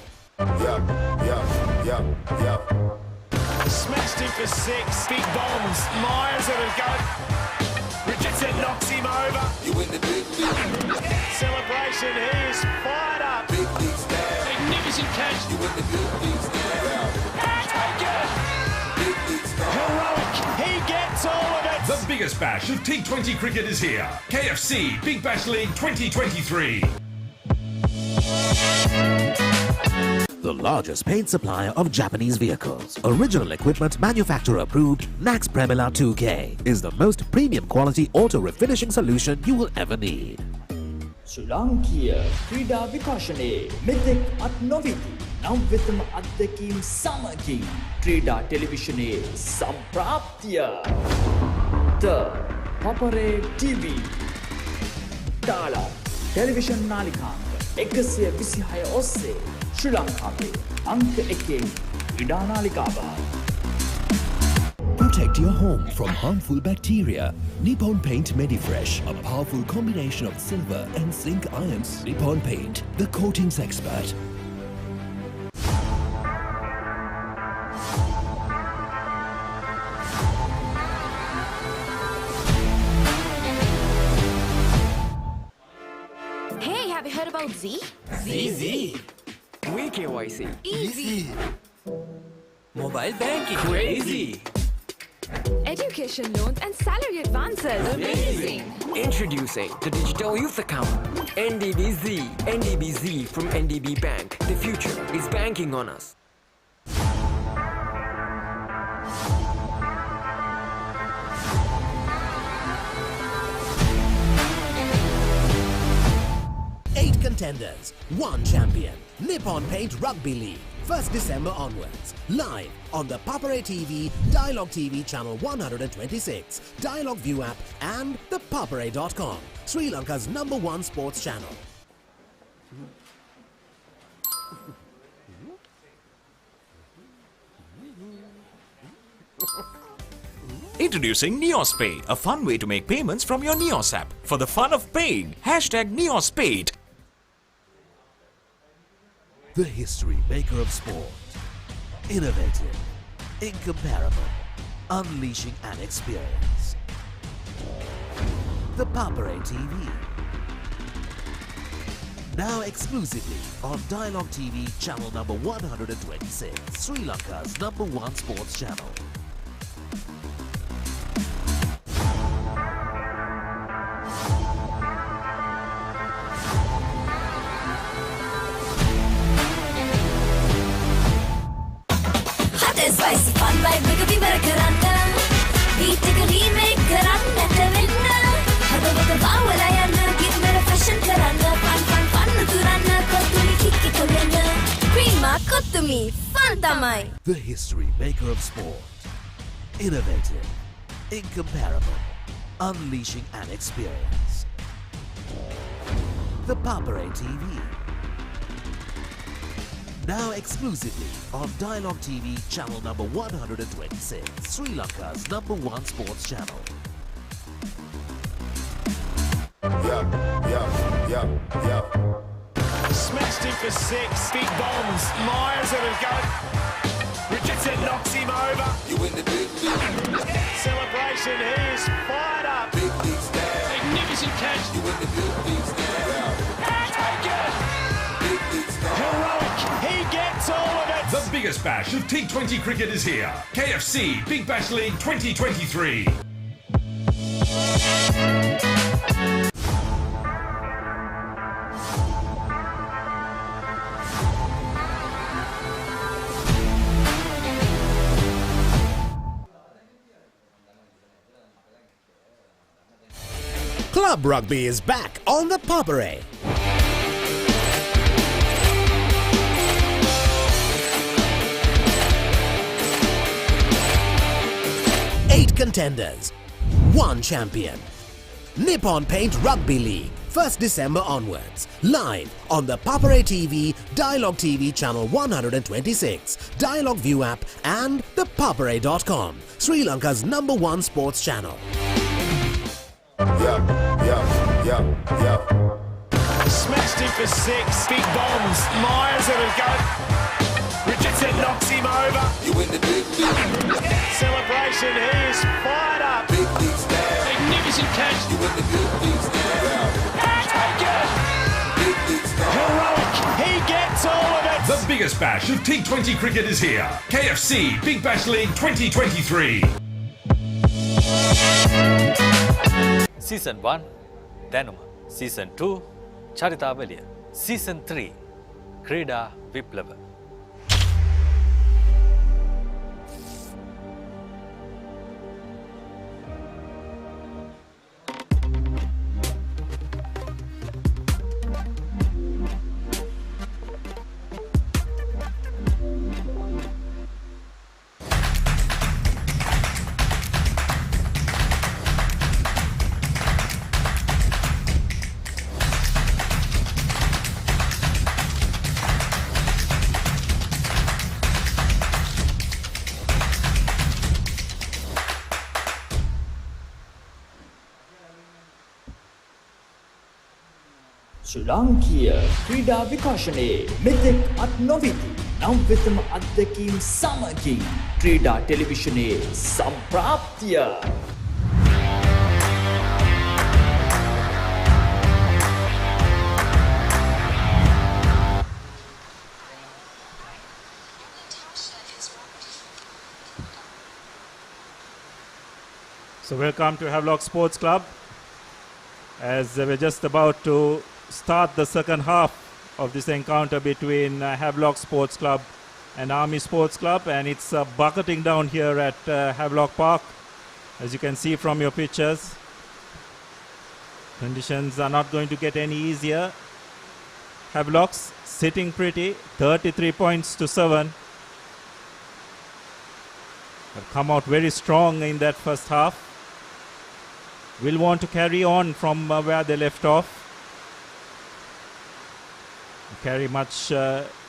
Smashed him for 6. Big bombs. Myers at a go. Richardson knocks him over. You win the big league. Celebration. He is fired up. Big leagues now. Magnificent catch. You win the big leagues now. Take it. Big leagues now. Heroic. He gets all of it. The biggest bash of T20 cricket is here. KFC Big Bash League 2023. The largest paint supplier of Japanese vehicles, original equipment manufacturer approved, Nax Premila 2K is the most premium quality auto refinishing solution you will ever need. ශ්‍රී ලාංකීය ක්‍රීඩා විකාශනයේ මෙතෙක් අත් නොවිති නව්‍යතම අත්දැකීම් සමගින් ක්‍රීඩා ටෙලිවිෂනයේ සම්ප්‍රාප්තිය The Papare TV Dialog Television නාලිකාංක 126 ඔස්සේ ශ්‍රී ලංකාවේ අංක 1 ක්‍රීඩා නාලිකාව. Protect your home from harmful bacteria. Nippon Paint Medifresh, a powerful combination of silver and zinc ions. Nippon Paint, the coatings expert. Hey, have you heard about Z? Z. We KYC. Easy. Mobile banking. Crazy. Education loans and salary advances. Amazing. Introducing the Digital Youth Account. NDBZ. NDBZ from NDB Bank. The future is banking on us. Eight contenders, one champion. Nippon Paint Rugby League, 1st December onwards. Live on the Papare TV, Dialog TV Channel 126, Dialog ViU app and ThePapare.com, Sri Lanka's #1 sports channel. Introducing NeosPay, a fun way to make payments from your Neos app. For the fun of paying, #NeosPay. The history maker of sport. Innovative, incomparable, unleashing an experience. The Papare TV. Now exclusively on Dialog TV channel #126, Sri Lanka's #1 sports channel. Spicy fun vibe එක විවර කරන්න beat එක remake කරන්න නැතවෙන්න හදවත බවලා යන්න ගින්නර fashion කරන්න fun දුරන්න කොතුමි කික්කි කොල්ලන්න ක්‍රීමා කොතුමි fun තමයි. The history maker of sport. Innovative, Incomparable. Unleashing an experience. The Papare TV. Now exclusively on Dialog TV channel number 126, Sri Lanka's #1 sports channel. Smashed him for 6. Big bombs. Myers at a go. Richardson knocks him over. You win the big league. Celebration. He is fired up. Big league stand. Magnificent catch. You win the big league stand. Taken. Big league stand. Heroic. He gets all of it. The biggest bash of T20 cricket is here. KFC Big Bash League 2023. Club Rugby is back on the Papare. Eight contenders, one champion. Nippon Paint Rugby League, 1st December onwards. Live on the Papare TV, Dialog TV channel 126, Dialog ViU app and thepapare.com, Sri Lanka's #1 sports channel. Smashed him for 6. Big bombs. Myers at a go. Richardson knocks him over. You win the big league. Celebration. He is fired up. Big league stand. Magnificent catch. You win the big league stand. Taken. Big league stand. Heroic. He gets all of it. The biggest bash of T20 cricket is here. KFC Big Bash League 2023. Season 1 දැනුම Season 2 චරිතාවලිය Season 3 ක්‍රීඩා විප්ලව ශ්‍රී ලාංකීය ක්‍රීඩා විකාශනයේ මෙතෙක් අත් නොවිති නම් වෙතම අත්දැකීම් සමගින් ක්‍රීඩා ටෙලිවිෂනයේ සම්ප්‍රාප්තිය So welcome to Havlock Sports Club. As we're just about to start the second half of this encounter between Havelock Sports Club and Army Sports Club, and it's bucketing down here at Havelock Park, as you can see from your pictures. Conditions are not going to get any easier. Havelock's sitting pretty, 33 points to 7. Have come out very strong in that first half. Will want to carry on from where they left off. Carry much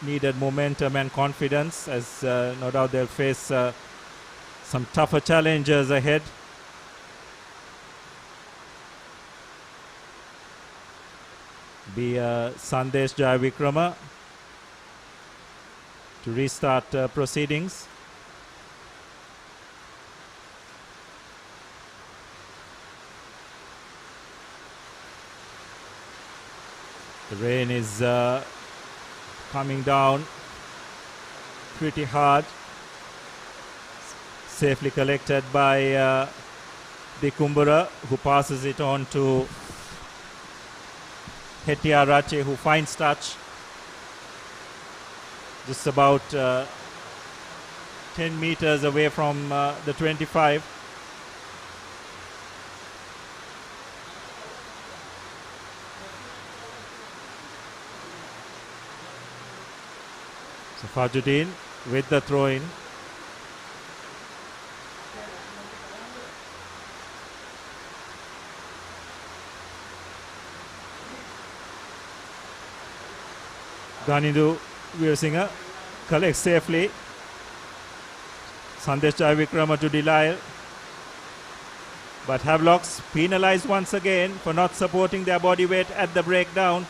needed momentum and confidence, as no doubt they'll face some tougher challenges ahead. Be Sandesh Jayavikrama to restart proceedings. The rain is coming down pretty hard. Safely collected by Dikumbura, who passes it on to Hetia Rache, who finds touch. Just about 10 meters away from the 25. So Fajuddin with the throw-in. Ganindu Veerasinghe collects safely. Sandesh Jayavikrama to Delisle. But Havlocks penalized once again for not supporting their body weight at the breakdown.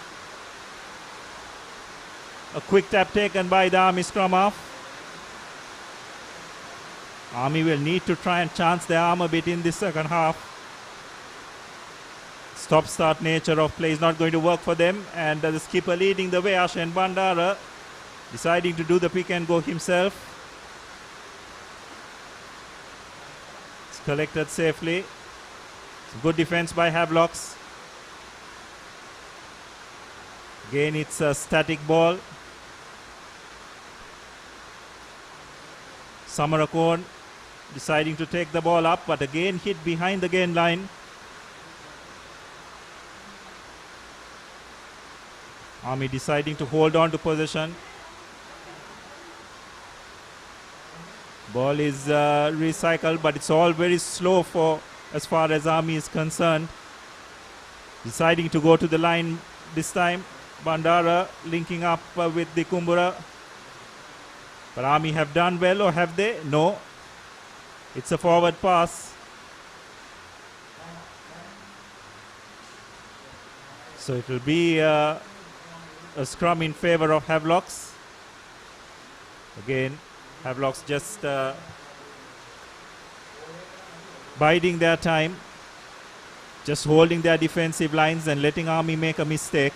A quick tap taken by the Army scrum half. Army will need to try and chance their arm a bit in this second half. Stop-start nature of play is not going to work for them, and the skipper leading the way, Ashen Bandara, deciding to do the pick and go himself. It's collected safely. Good defense by Havlocks. Again, it's a static ball. Samarakon deciding to take the ball up, but again hit behind the gain line. Army deciding to hold on to possession. Ball is recycled, but it's all very slow for as far as Army is concerned. Deciding to go to the line this time. Bandara linking up with the Kumbura. But Army have done well, or have they? No. It's a forward pass. So it will be a scrum in favor of Havlocks. Again, Havlocks just biding their time, just holding their defensive lines and letting Army make a mistake.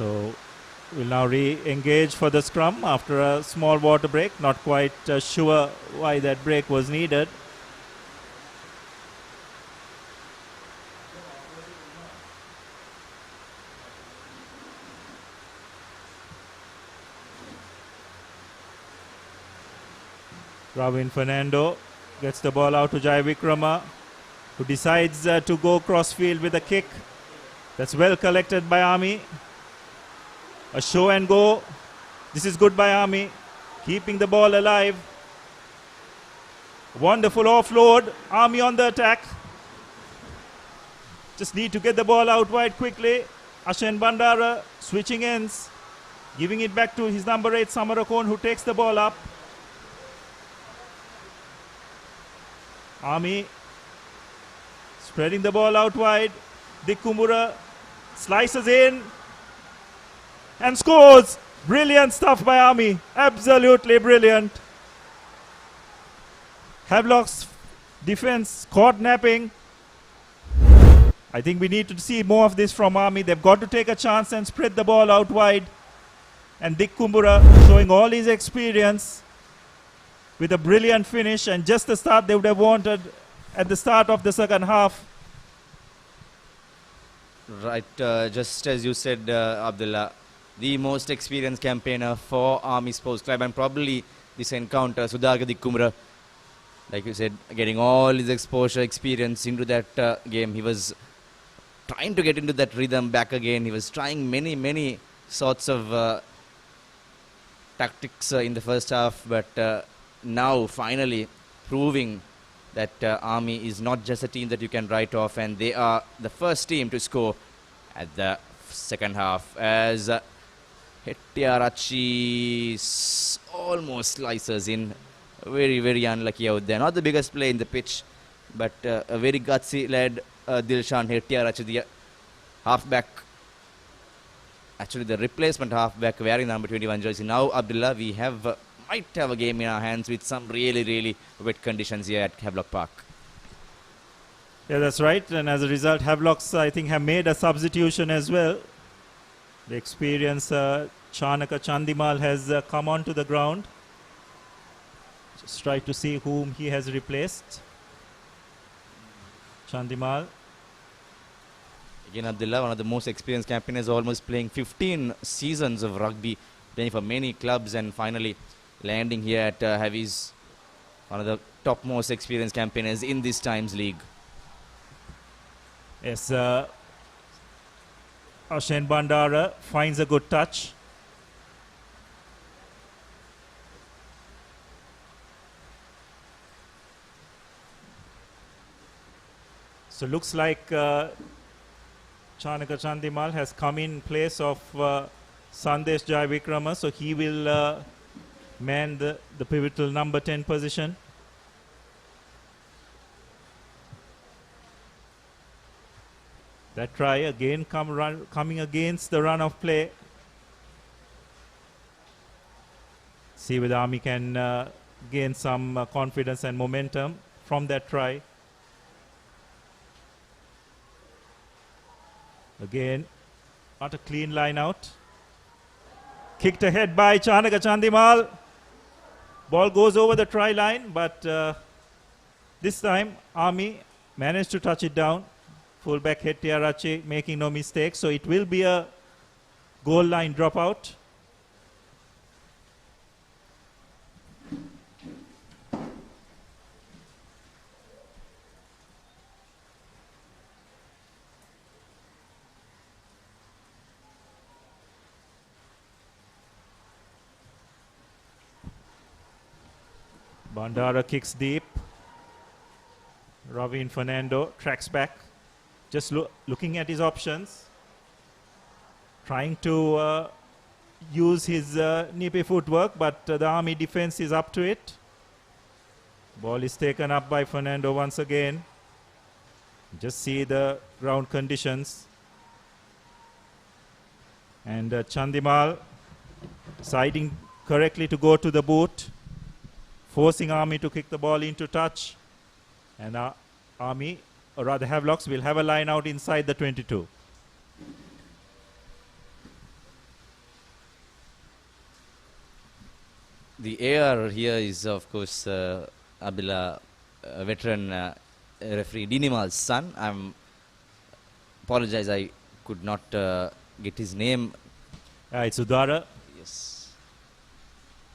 So we'll now re-engage for the scrum after a small water break. Not quite sure why that break was needed. Ravin Fernando gets the ball out to Jayavikrama, who decides to go crossfield with a kick. That's well collected by Army. A show and go. This is good by Army, keeping the ball alive. Wonderful offload. Army on the attack. Just need to get the ball out wide quickly. Ashen Bandara switching ends, giving it back to his number 8 Samarakon, who takes the ball up. Army spreading the ball out wide. Dick Kumbura slices in and scores. Brilliant stuff by Army. Absolutely brilliant. Havelock's defense caught napping. I think we need to see more of this from Army. They've got to take a chance and spread the ball out wide. And Dick Kumbura showing all his experience with a brilliant finish, and just the start they would have wanted at the start of the second half. Right, just as you said, Abdullah, the most experienced campaigner for Army Sports Club, and probably this encounter, Sudhakar Dick Kumbura, like you said, getting all his exposure, experience into that game. He was trying to get into that rhythm back again. He was trying many sorts of tactics in the first half, but now finally proving that Army is not just a team that you can write off, and they are the first team to score at the second half, as Hettiarachi almost slices in. Very unlucky out there. Not the biggest play in the pitch, but a very gutsy lad, Dilshan Hettiarachi, the halfback, actually the replacement halfback wearing number 21 jersey. Now, Abdullah, we might have a game in our hands with some really wet conditions here at Havelock Park. Yeah, that's right. And as a result, Havelocks, I think, have made a substitution as well. The experienced Chanaka Chandimal has come onto the ground. Just try to see whom he has replaced. Chandimal. Again, Abdullah, one of the most experienced campaigners, almost playing 15 seasons of rugby, playing for many clubs, and finally landing here at Havi's one of the top most experienced campaigners in this times league. Yes, Ashen Bandara finds a good touch. So looks like Chanaka Chandimal has come in place of Sandesh Jaivikrama, so he will man the pivotal number 10 position. That try again coming against the run of play. See whether Army can gain some confidence and momentum from that try. Again, not a clean line out. Kicked ahead by Chanaka Chandimal. Ball goes over the try line, but this time Army managed to touch it down. Fullback Hettiarachi making no mistake, so it will be a goal line dropout. Bandara kicks deep. Ravin Fernando tracks back. Just looking at his options. Trying to use his nippy footwork, but the Army defense is up to it. Ball is taken up by Fernando once again. Just see the ground conditions. And Chandimal siding correctly to go to the boot, forcing Army to kick the ball into touch. And Army, or rather Havlocks, will have a line out inside the 22. The AR here is, of course, Abila, veteran referee Dinimal's son. Apologize, I could not get his name. It's Udara. Yes.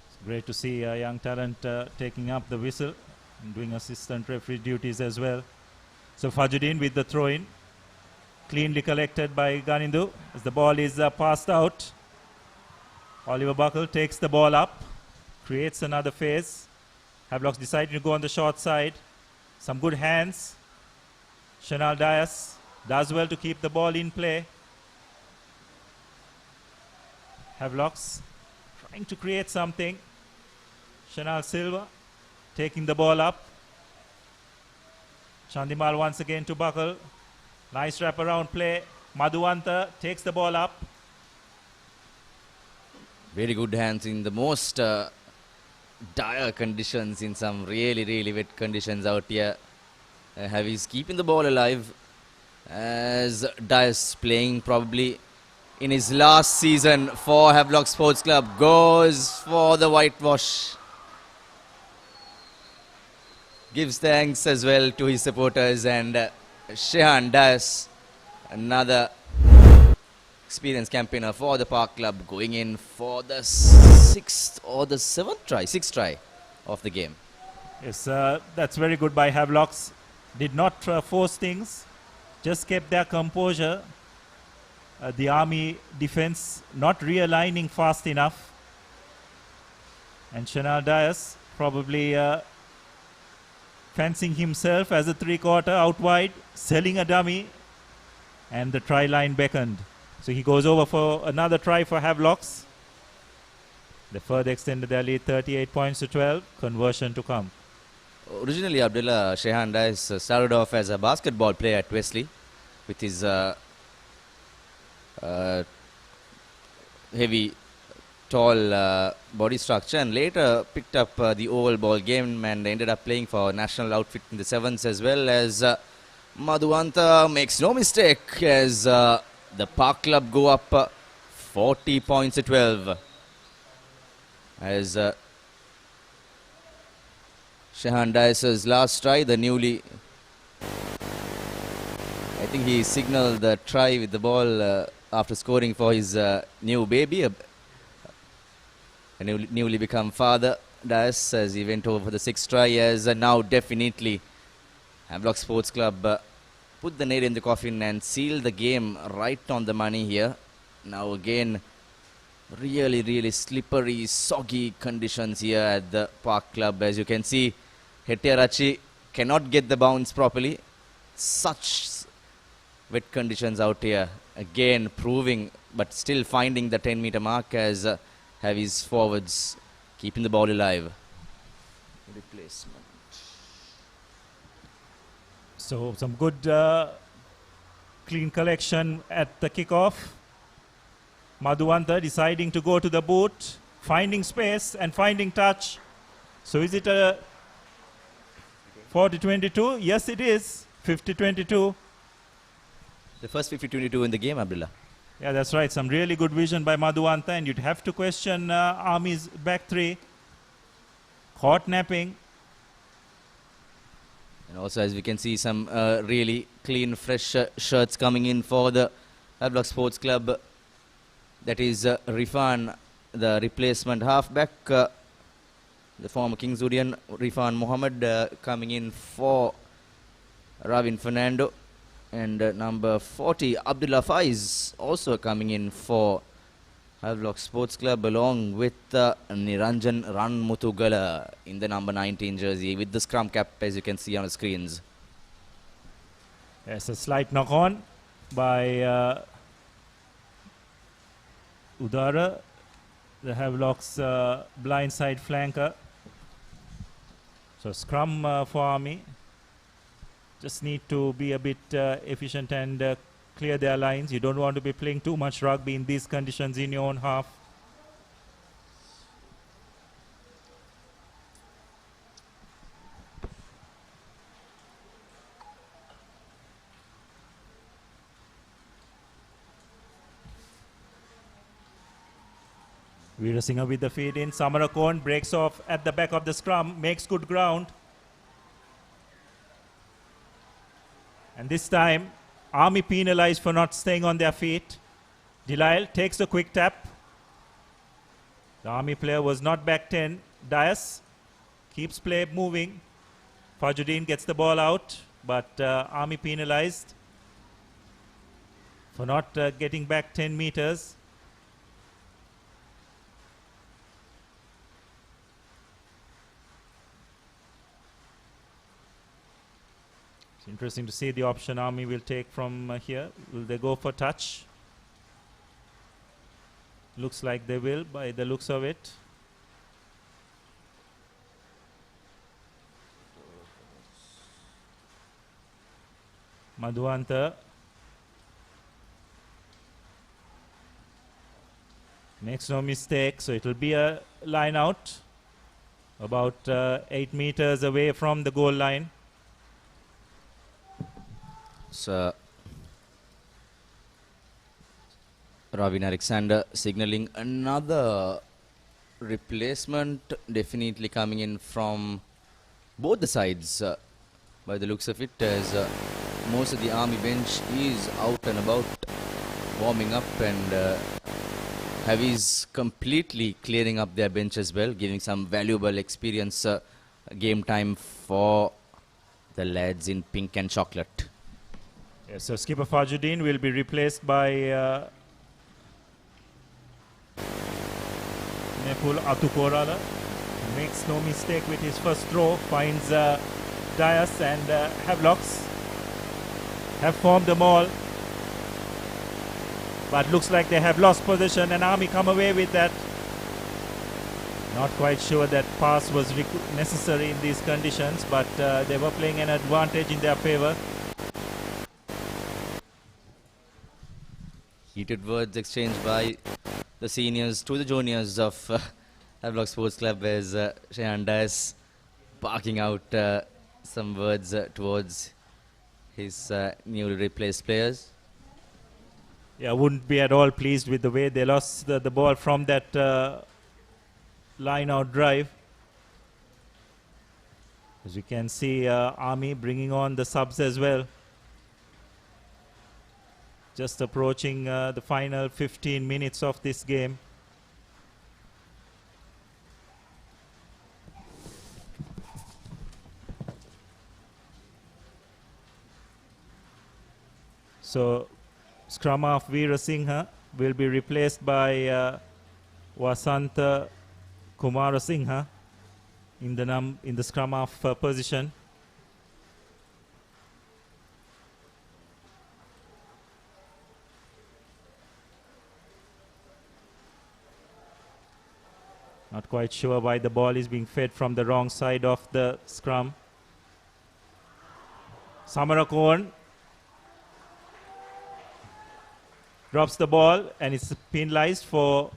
It's great to see a young talent taking up the whistle and doing assistant referee duties as well. So Fajuddin with the throw-in. Cleanly collected by Ganindu as the ball is passed out. Oliver Buckle takes the ball up, creates another phase. Havlocks deciding to go on the short side. Some good hands. Chanal Dias does well to keep the ball in play. Havlocks trying to create something. Chanal Silva taking the ball up. Chandimal once again to Buckle. Nice wraparound play. Madhuanta takes the ball up. Very good hands in the most dire conditions, in some really wet conditions out here. He's keeping the ball alive as Dias, playing probably in his last season for Havelock Sports Club, goes for the whitewash. Gives thanks as well to his supporters, and Shehan Dias, another experienced campaigner for the Park Club, going in for the sixth try of the game. Yes, that's very good by Havlocks. Did not force things, just kept their composure. The Army defense not realigning fast enough. And Chanal Dias probably fancying himself as a three-quarter out wide, selling a dummy, and the try line beckoned. So he goes over for another try for Havlocks. They further extended their lead 38 points to 12. Conversion to come. Originally, Abdullah, Shehan Dias started off as a basketball player at Wesley with his heavy, tall body structure, and later picked up the oval ball game and ended up playing for national outfit in the sevens, as well as Madhuanta makes no mistake as the Park Club go up 40 points to 12 as Shehan Dias' last try, the newly, I think he signaled the try with the ball after scoring for his new baby, a newly become father, Dias as he went over for the 6th try, as now definitely Havlock Sports Club put the nail in the coffin and seal the game right on the money here. Now again, really slippery, soggy conditions here at the Park Club. As you can see, Hettiarachi cannot get the bounce properly. Such wet conditions out here. Again proving, but still finding the 10-meter mark as Havi's forwards keeping the ball alive. Replacement. So some good clean collection at the kickoff. Madhuwanta deciding to go to the boot, finding space and finding touch. So is it a 40-22? Yes, it is. 50-22. The first 50-22 in the game, Abdullah. Yeah, that's right. Some really good vision by Madhuwanta, and you'd have to question Army's back three. Caught napping. And also, as we can see, some really clean, fresh shirts coming in for the Havlock Sports Club. That is Rifan, the replacement halfback. The former Kingswoodian Rifan Mohammed coming in for Ravin Fernando. And number 40, Abdullah Faiz, also coming in for Havlock Sports Club, along with Niranjan Ranmutugala in the number 19 jersey, with the scrum cap, as you can see on the screens. Yes, a slight knock on by Udara, the Havlock's blindside flanker. So scrum for Army. Just need to be a bit efficient and clear their lines. You don't want to be playing too much rugby in these conditions in your own half. Veerasinghe with the feed in. Samarakon breaks off at the back of the scrum, makes good ground. And this time, Army penalized for not staying on their feet. Delisle takes a quick tap. The Army player was not back 10. Dias keeps play moving. Fajuddin gets the ball out, but Army penalized for not getting back 10 meters. It's interesting to see the option Army will take from here. Will they go for touch? Looks like they will by the looks of it. Madhuwanta makes no mistake, so it will be a line out about 8 meters away from the goal line. So Ravin Alexander signaling another replacement, definitely coming in from both the sides by the looks of it, as most of the Army bench is out and about warming up, and Havi's completely clearing up their bench as well, giving some valuable experience game time for the lads in pink and chocolate. Yes, so skipper Fajuddin will be replaced by Nepul Atukorala. Makes no mistake with his first throw, finds Dias, and Havlocks have formed the maul. But looks like they have lost possession, and Army come away with that. Not quite sure that pass was necessary in these conditions, but they were playing an advantage in their favor. Heated words exchanged by the seniors to the juniors of Havlock Sports Club, as Shayan Dias barking out some words towards his newly replaced players. Yeah, wouldn't be at all pleased with the way they lost the ball from that line out drive. As you can see, Army bringing on the subs as well. Just approaching the final 15 minutes of this game. So scrum of Veera Singha will be replaced by Vasanta Kumara Singha in the scrum of position. Not quite sure why the ball is being fed from the wrong side of the scrum. Samarakon drops the ball and it's penalized for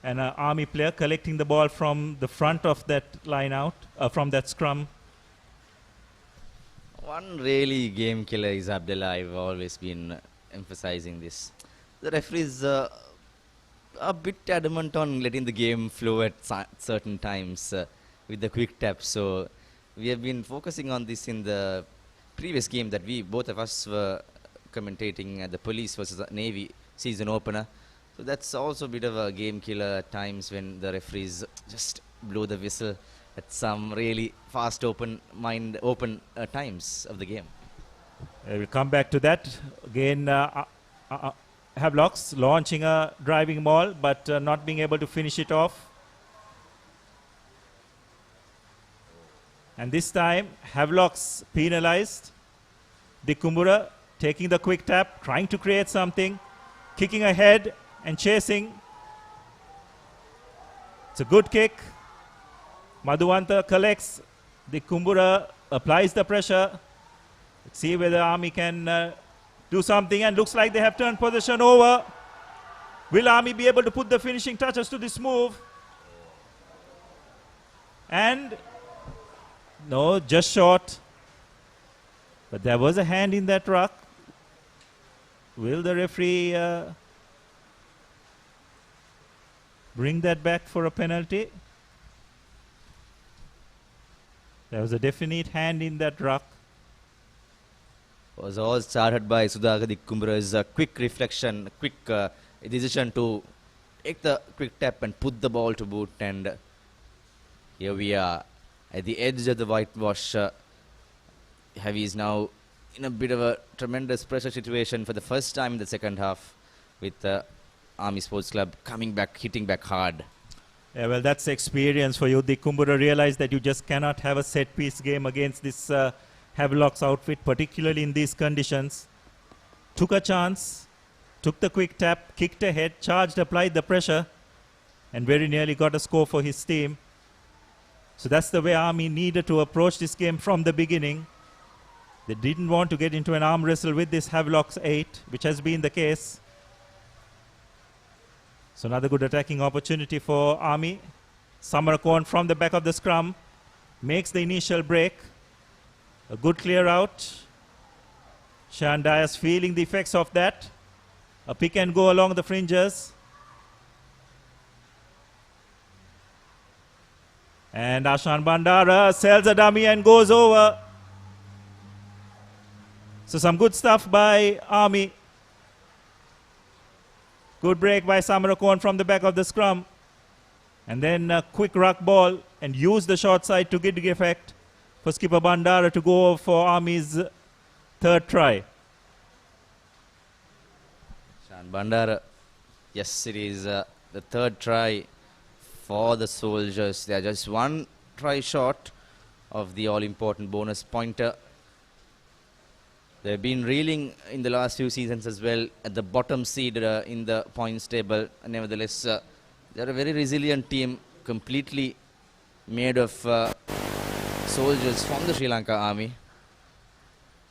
an Army player collecting the ball from the front of that line out, from that scrum. One really game killer is Abdullah. I've always been emphasizing this. The referee is a bit adamant on letting the game flow at certain times with the quick tap. So we have been focusing on this in the previous game that both of us were commentating at the Police versus Navy season opener. So that's also a bit of a game killer at times when the referees just blow the whistle at some really fast open times of the game. We'll come back to that. Again, Havlocks launching a driving ball but not being able to finish it off. And this time, Havlocks penalized. Dikumbura taking the quick tap, trying to create something, kicking ahead and chasing. It's a good kick. Madhuwanta collects. Dikumbura applies the pressure. Let's see whether Army can do something, and looks like they have turned possession over. Will Army be able to put the finishing touches to this move? And no, just short. But there was a hand in that ruck. Will the referee bring that back for a penalty? There was a definite hand in that ruck. Was all started by Sudhakar Dikumbura's quick reflection, quick decision to take the quick tap and put the ball to boot. And here we are at the edge of the whitewash. Heavy is now in a bit of a tremendous pressure situation for the first time in the second half, with Army Sports Club coming back, hitting back hard. Yeah, well, that's experience for you. Dikumbura realized that you just cannot have a set-piece game against this Havelock's outfit, particularly in these conditions. Took a chance, took the quick tap, kicked ahead, charged, applied the pressure, and very nearly got a score for his team. So that's the way Army needed to approach this game from the beginning. They didn't want to get into an arm wrestle with this Havelock's 8, which has been the case. So another good attacking opportunity for Army. Samarakon from the back of the scrum makes the initial break. A good clear out. Shan Dias feeling the effects of that. A pick and go along the fringes. And Ashan Bandara sells a dummy and goes over. So some good stuff by Army. Good break by Samarakon from the back of the scrum. And then a quick ruck ball and use the short side to get the effect for skipper Bandara to go for Army's third try. Shan Bandara, yes, it is the third try for the soldiers. They are just one try short of the all-important bonus pointer. They've been reeling in the last few seasons as well at the bottom seed in the points table. Nevertheless, they're a very resilient team, completely made of soldiers from the Sri Lanka Army.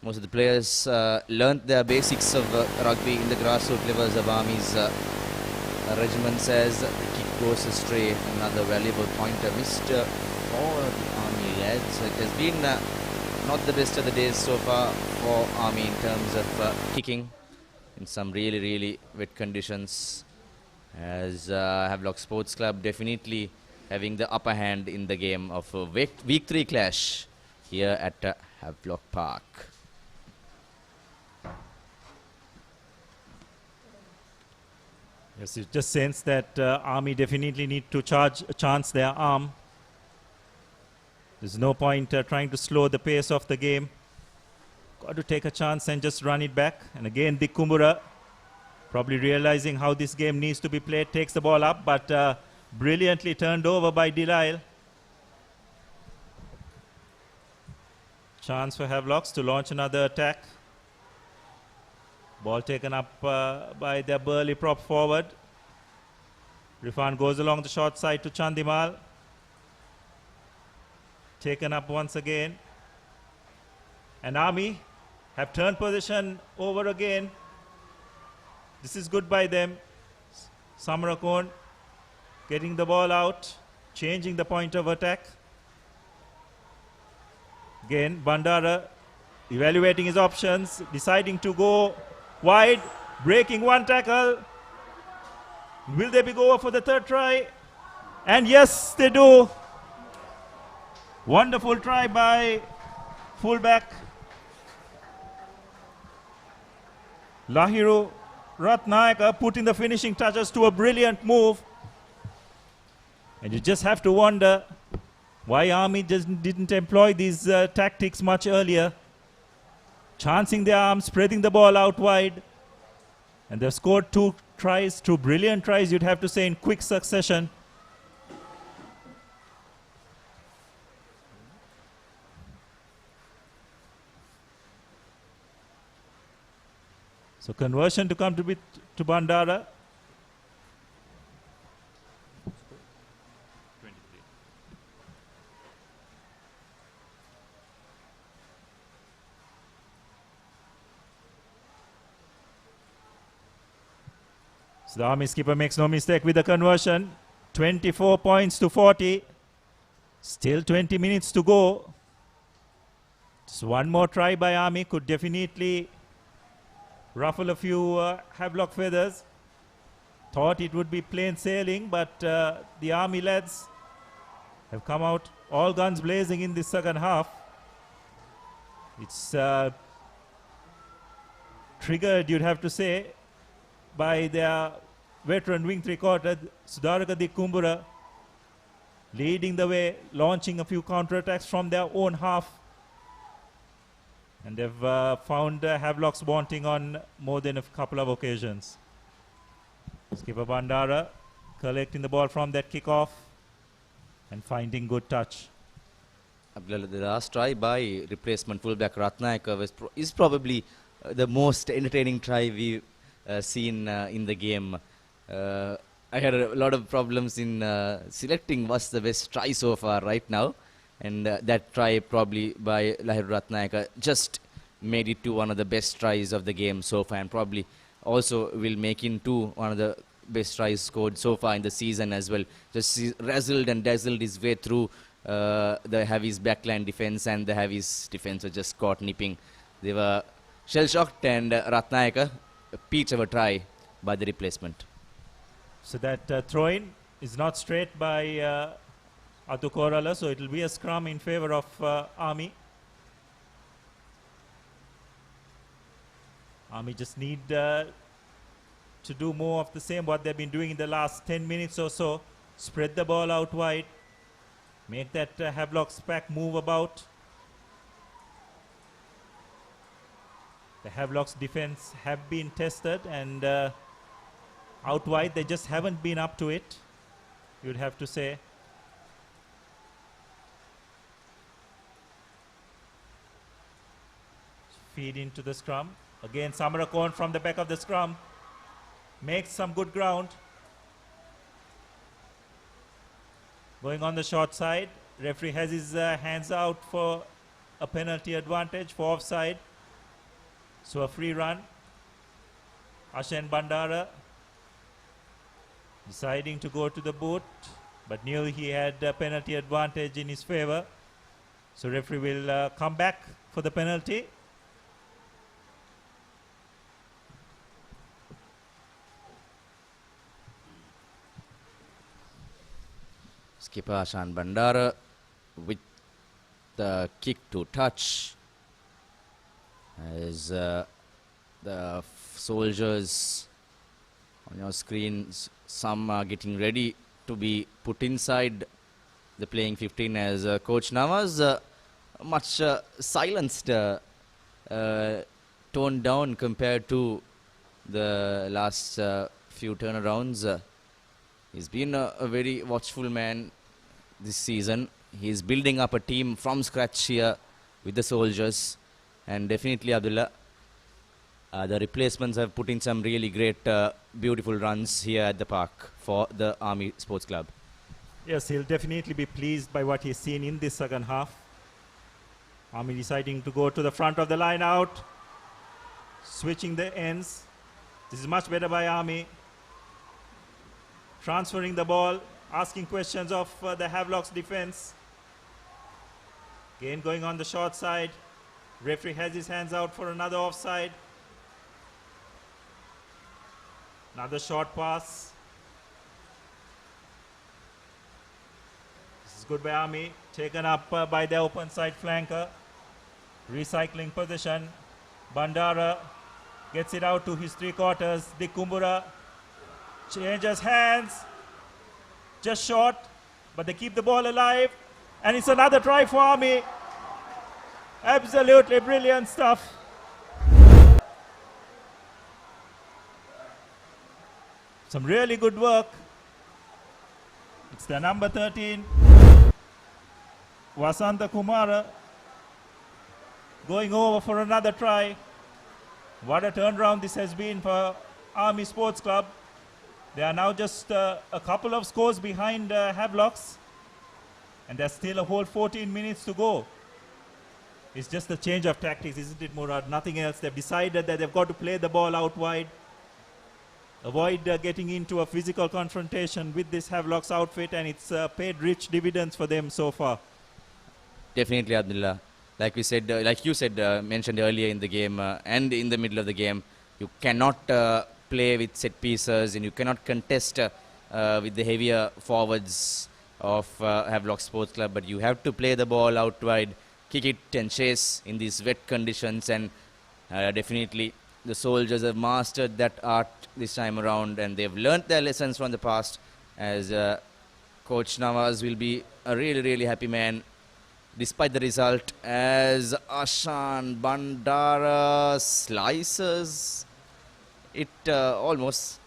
Most of the players learnt their basics of rugby in the grassroots levels of Army's regiments as the kick goes astray. Another valuable pointer missed for the Army lads. It has been not the best of the days so far for Army in terms of kicking in some really, really wet conditions, as Havlock Sports Club definitely having the upper hand in the game of week 3 clash here at Havlock Park. Yes, it just sense that Army definitely need to chance their arm. There's no point trying to slow the pace of the game. got to take a chance and just run it back. And again, Dick Kumbura, probably realizing how this game needs to be played, takes the ball up, but brilliantly turned over by Delisle. Chance for Havlocks to launch another attack. Ball taken up by their burly prop forward. Rifan goes along the short side to Chandimal. Taken up once again. And Army have turned position over again. This is good by them. Samarakon getting the ball out, changing the point of attack. Again, Bandara evaluating his options, deciding to go wide, breaking one tackle. Will they be over for the third try? And yes, they do. Wonderful try by fullback Lahiru Ratnayaka, putting the finishing touches to a brilliant move. And you just have to wonder why Army just didn't employ these tactics much earlier. Chancing their arms, spreading the ball out wide. And they've scored two brilliant tries, you'd have to say, in quick succession. So conversion to come to Bandara. So the Army skipper makes no mistake with the conversion. 24 points to 40. Still 20 minutes to go. Just one more try by Army could definitely ruffle a few Havlock feathers. Thought it would be plain sailing, but the Army lads have come out all guns blazing in this second half. It's triggered, you'd have to say, by their veteran wing three-quarter, Sudaraka Dikumbura, leading the way, launching a few counter-attacks from their own half. And they've found Havlocks wanting on more than a couple of occasions. Skipper Bandara collecting the ball from that kickoff and finding good touch. The last try by replacement fullback Ratnayaka is probably the most entertaining try we've seen in the game. I had a lot of problems in selecting what's the best try so far right now. And that try probably by Lahir Ratnayaka just made it to one of the best tries of the game so far, and probably also will make into one of the best tries scored so far in the season as well. Just razzled and dazzled his way through the Havi's backline defense, and the Havi's defense were just caught nipping. They were shell-shocked, and Ratnayaka, a peach of a try by the replacement. So that throw-in is not straight by Atu Korala, so it will be a scrum in favor of Army. Army just need to do more of the same what they've been doing in the last 10 minutes or so. Spread the ball out wide. Make that Havlock's pack move about. The Havlock's defense have been tested, and out wide they just haven't been up to it, you'd have to say. Feed into the scrum. Again, Samarakon from the back of the scrum makes some good ground. Going on the short side. Referee has his hands out for a penalty advantage for offside. So a free run. Ashen Bandara deciding to go to the boot, but knew he had a penalty advantage in his favor. So referee will come back for the penalty. Skipper Ashan Bandara with the kick to touch, as the soldiers on your screens, some are getting ready to be put inside the playing 15, as Coach Nawaz much silenced toned down compared to the last few turnarounds. He's been a very watchful man this season. He's building up a team from scratch here with the soldiers, and definitely, Abdullah, the replacements have put in some really great, beautiful runs here at the park for the Army Sports Club. Yes, he'll definitely be pleased by what he's seen in this second half. Army deciding to go to the front of the line out, switching the ends. This is much better by Army. Transferring the ball, asking questions of the Havlock's defense. Again going on the short side. Referee has his hands out for another offside. Another short pass. This is good by Army. Taken up by the open side flanker. Recycling position. Bandara gets it out to his three quarters. Dikumbura changes hands. Just short, but they keep the ball alive. And it's another try for Army. Absolutely brilliant stuff. Some really good work. It's the number 13, Vasanta Kumara, going over for another try. What a turnaround this has been for Army Sports Club. They are now just a couple of scores behind Havlocks, and there's still a whole 14 minutes to go. It's just a change of tactics, isn't it, Murad? Nothing else. They've decided that they've got to play the ball out wide, avoid getting into a physical confrontation with this Havlock's outfit, and it's paid rich dividends for them so far. Definitely, Abdullah. Like we said, mentioned earlier in the game and in the middle of the game, you cannot play with set pieces, and you cannot contest with the heavier forwards of Havlock Sports Club, but you have to play the ball out wide, kick it and chase in these wet conditions, and definitely the soldiers have mastered that art this time around, and they've learnt their lessons from the past, as Coach Nawaz will be a really, really happy man despite the result, as Ashan Bandara slices it almost.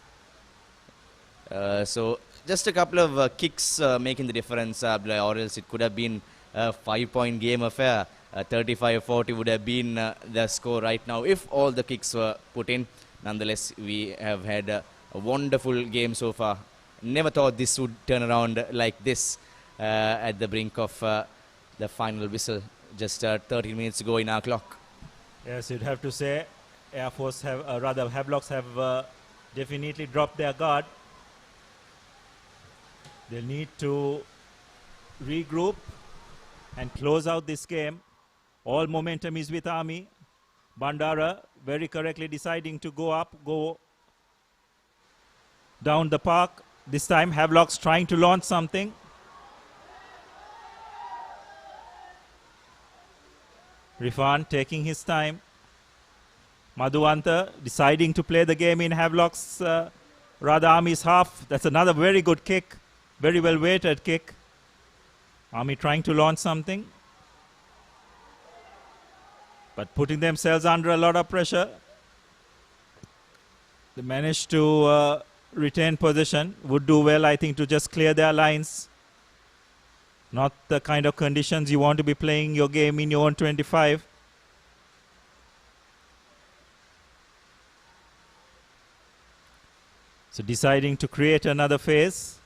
So just a couple of kicks making the difference, or else it could have been a 5-point game affair. 35-40 would have been the score right now if all the kicks were put in. Nonetheless, we have had a wonderful game so far. Never thought this would turn around like this at the brink of the final whistle. Just 13 minutes to go in our clock. Yes, you'd have to say Air Force have, Havlocks have definitely dropped their guard. They'll need to regroup and close out this game. All momentum is with Army. Bandara very correctly deciding to go down the park. This time Havlock's trying to launch something. Rifan taking his time. Madhuanta deciding to play the game in Havlock's Army's half. That's another very good kick. Very well weighted kick. Army trying to launch something, but putting themselves under a lot of pressure. They managed to retain possession. Would do well, I think, to just clear their lines. Not the kind of conditions you want to be playing your game in your own 25. So deciding to create another phase.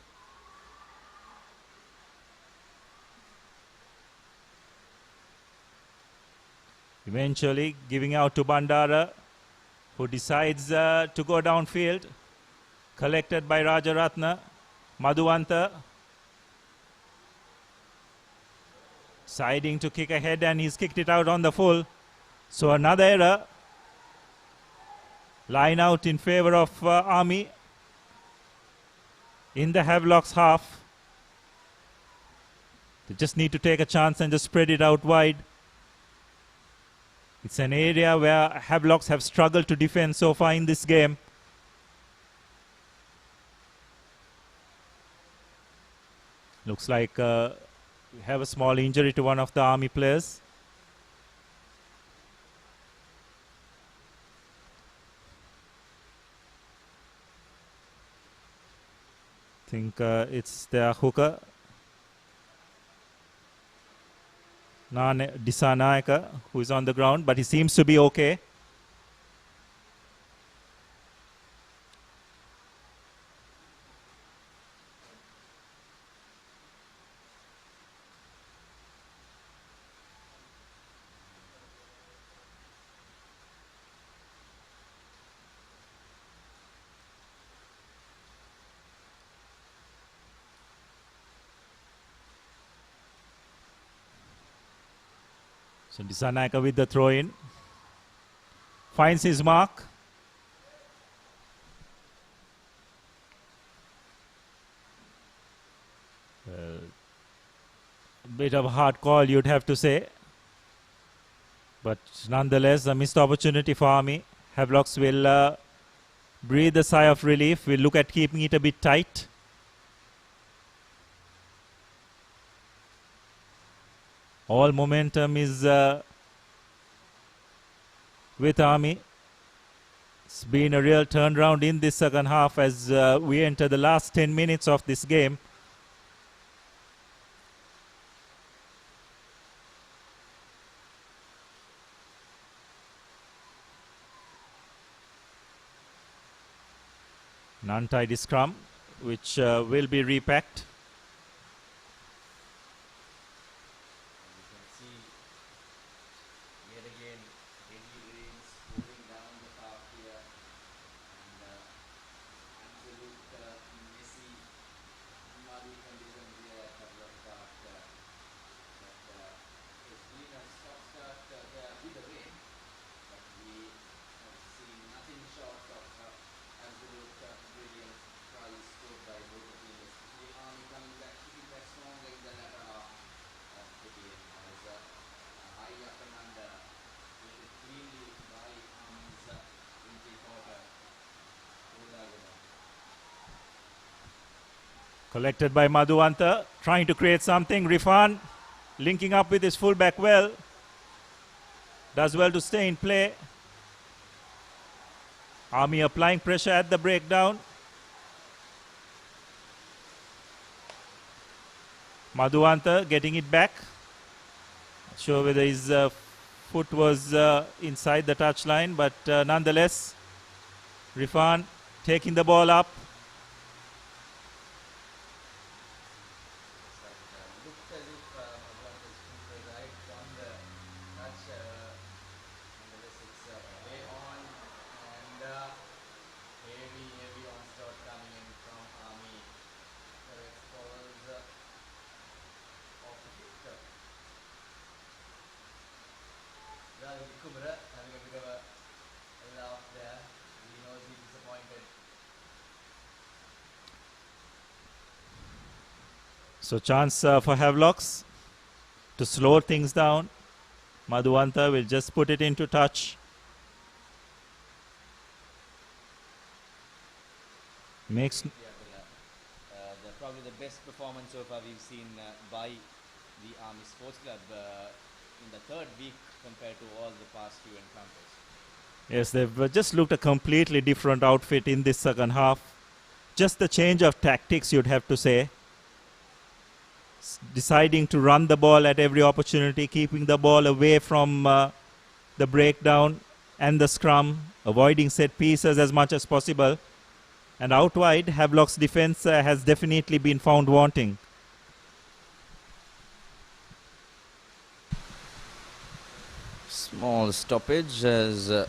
Eventually giving out to Bandara, who decides to go downfield. Collected by Rajaratna. Madhuanta deciding to kick ahead, and he's kicked it out on the full. So another error. Line out in favor of Army in the Havlock's half. They just need to take a chance and just spread it out wide. It's an area where Havlocks have struggled to defend so far in this game. Looks like we have a small injury to one of the Army players. think it's their hooker. Disanayaka, who is on the ground, but he seems to be okay. So Disanayaka with the throw in. Finds his mark. Bit of a hard call, you'd have to say. But nonetheless, a missed opportunity for Army. Havlocks will breathe a sigh of relief. We'll look at keeping it a bit tight. All momentum is with Army. It's been a real turnaround in this second half as we enter the last 10 minutes of this game. An untidy scrum, which will be repacked. Collected by Madhuanta, trying to create something. Rifan linking up with his fullback well. Does well to stay in play. Army applying pressure at the breakdown. Madhuanta getting it back. Not sure whether his foot was inside the touchline, but nonetheless, Rifan taking the ball up. So chance for Havlocks to slow things down. Madhuanta will just put it into touch. Makes probably the best performance so far we've seen by the Army Sports Club in the third week compared to all the past few encounters. Yes, they've just looked a completely different outfit in this second half. Just the change of tactics, you'd have to say. Deciding to run the ball at every opportunity, keeping the ball away from the breakdown and the scrum, avoiding set pieces as much as possible. And out wide, Havlock's defense has definitely been found wanting. Small stoppage as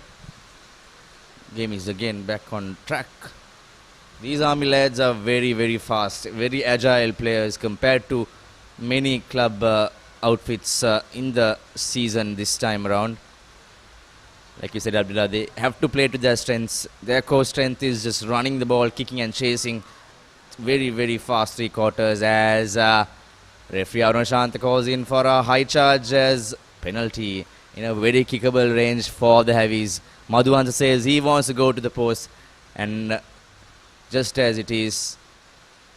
game is again back on track. These Army lads are very, very fast, very agile players compared to many club outfits in the season this time around. Like you said, Abdullah, they have to play to their strengths. Their core strength is just running the ball, kicking and chasing. It's very, very fast three quarters as referee Arun Shanta calls in for a high charge as penalty in a very kickable range for the heavies. Madhuanta says he wants to go to the post, and just as it is,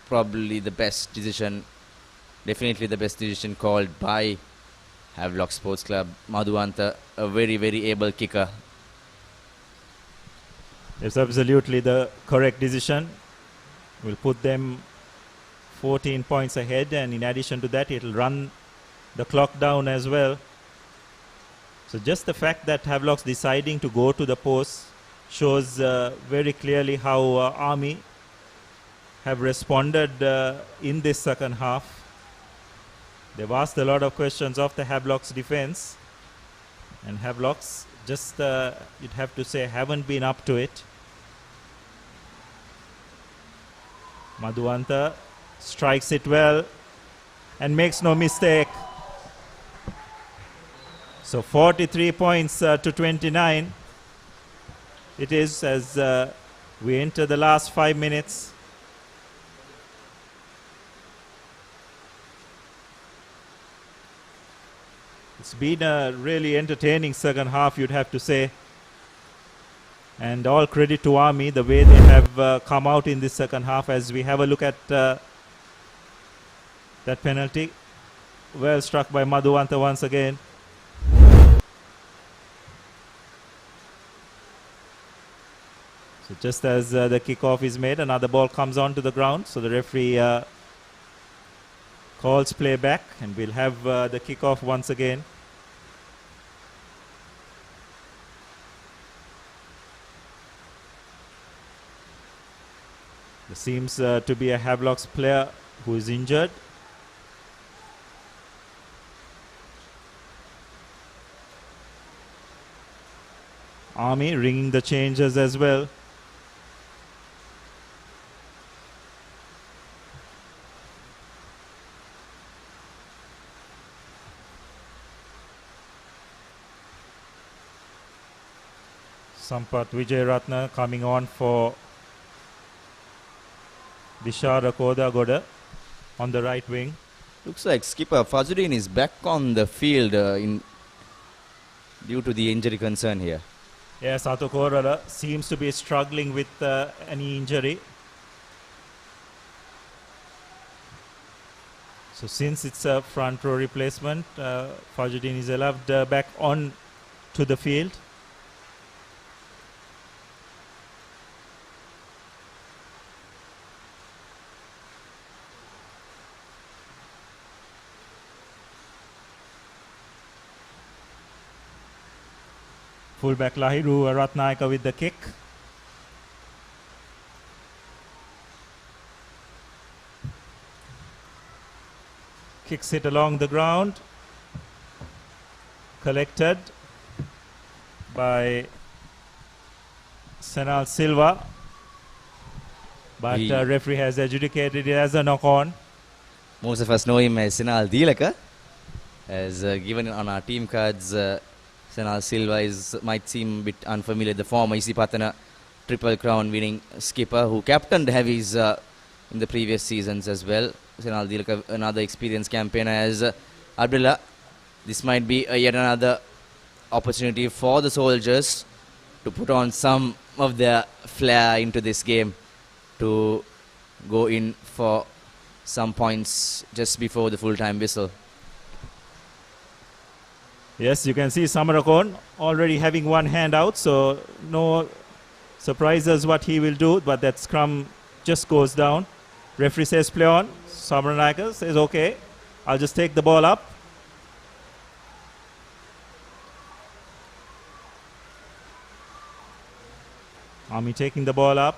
probably the best decision, definitely the best decision called by Havelock Sports Club. Madhuanta, a very, very able kicker. It's absolutely the correct decision. Will put them 14 points ahead, and in addition to that, it'll run the clock down as well. So just the fact that Havlock's deciding to go to the post shows very clearly how Army have responded in this second half. They've asked a lot of questions of the Havlock's defense, and Havlock's just, you'd have to say, haven't been up to it. Madhuwanta strikes it well and makes no mistake. So 43 points to 29. It is as we enter the last 5 minutes. It's been a really entertaining second half, you'd have to say. And all credit to Army, the way they have come out in this second half. As we have a look at that penalty. Well struck by Madhuwanta once again. So just as the kickoff is made, another ball comes onto the ground. So the referee calls play back, and we'll have the kickoff once again. There seems to be a Havlock's player who is injured. Army ringing the changes as well. Sampath Wijeratna coming on for Dishara Kodagoda on the right wing. Looks like skipper Fazudin is back on the field due to the injury concern here. Yes, Sato Korala seems to be struggling with any injury. So since it's a front row replacement, Fazudin is allowed back on to the field. Fullback Lahiru Ratnayaka with the kick. Kicks it along the ground. Collected by Senal Silva. But referee has adjudicated it as a knock-on. Most of us know him as Senal Dilaka. As given on our team cards, Senal Silva might seem a bit unfamiliar. The former Isipatana Triple Crown winning skipper who captained Heavies in the previous seasons as well. Senal Dilaka, another experienced campaigner as Abdullah. This might be yet another opportunity for the Soldiers to put on some of their flair into this game, to go in for some points just before the full-time whistle. Yes, you can see Samarakon already having one hand out, so no surprises what he will do, but that scrum just goes down. Referee says play on. Samaranaka says okay, I'll just take the ball up. Army taking the ball up.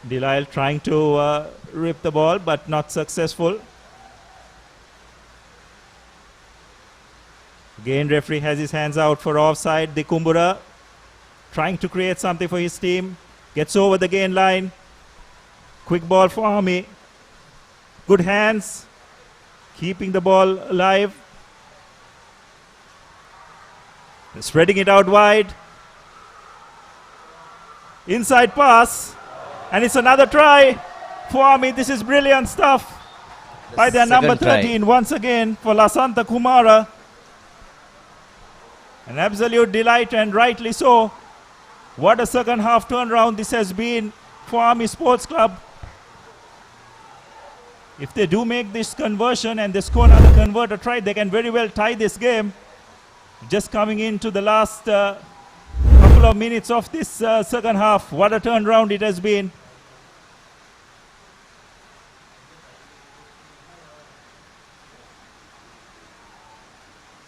Delisle trying to rip the ball, but not successful. Again, referee has his hands out for offside. Dikumbura trying to create something for his team. Gets over the gain line. Quick ball for Army. Good hands. Keeping the ball alive. Spreading it out wide. Inside pass. And it's another try for Army. This is brilliant stuff by their number 13 once again for Lasanta Kumara. An absolute delight, and rightly so. What a second half turnaround this has been for Army Sports Club. If they do make this conversion and they score another converter try, they can very well tie this game. Just coming into the last couple of minutes of this second half. What a turnaround it has been.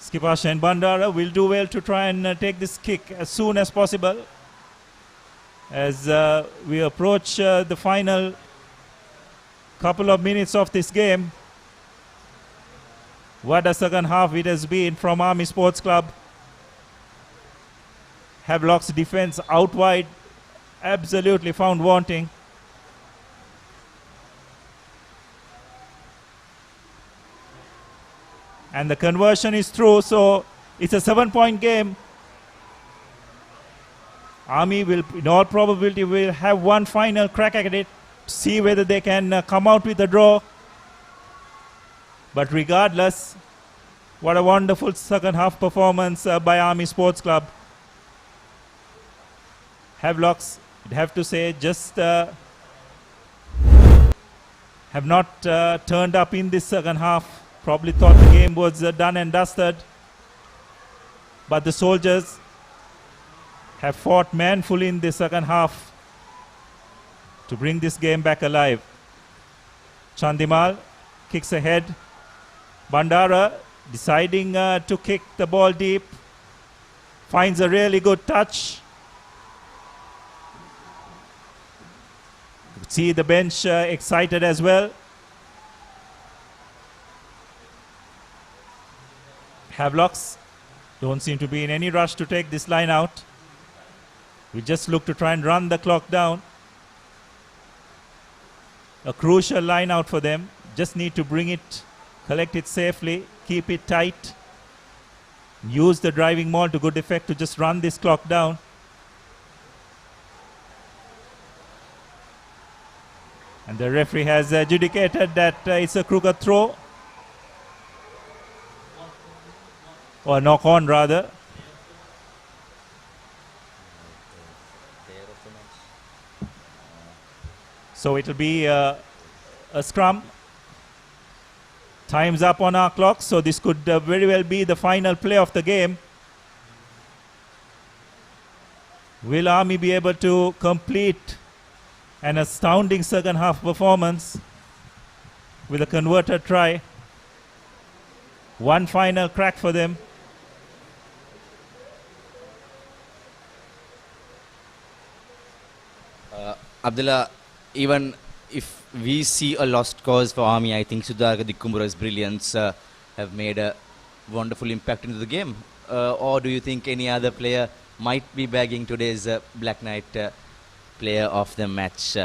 Skipper Shen Bandara will do well to try and take this kick as soon as possible as we approach the final couple of minutes of this game. What a second half it has been from Army Sports Club. Havlock's defense out wide, absolutely found wanting. And the conversion is through, so it's a 7-point game. Army will, in all probability, will have one final crack at it, see whether they can come out with a draw. But regardless, what a wonderful second half performance by Army Sports Club. Havlocks, I'd have to say, just have not turned up in this second half. Probably thought the game was done and dusted. But the soldiers have fought manfully in the second half to bring this game back alive. Chandimal kicks ahead. Bandara deciding to kick the ball deep. Finds a really good touch. You could see the bench excited as well. Havlocks don't seem to be in any rush to take this line out. We just look to try and run the clock down. A crucial line out for them. Just need to bring it, collect it safely, keep it tight. Use the driving maul to good effect to just run this clock down. And the referee has adjudicated that it's a crooked throw. Or knock on rather. So it will be a scrum. Time's up on our clock, so this could very well be the final play of the game. Will Army be able to complete an astounding second half performance with a converted try? One final crack for them. Abdullah, even if we see a lost cause for Army, I think Sudhaka Dikumbura's brilliance have made a wonderful impact into the game. Or do you think any other player might be bagging today's Black Knight player of the match?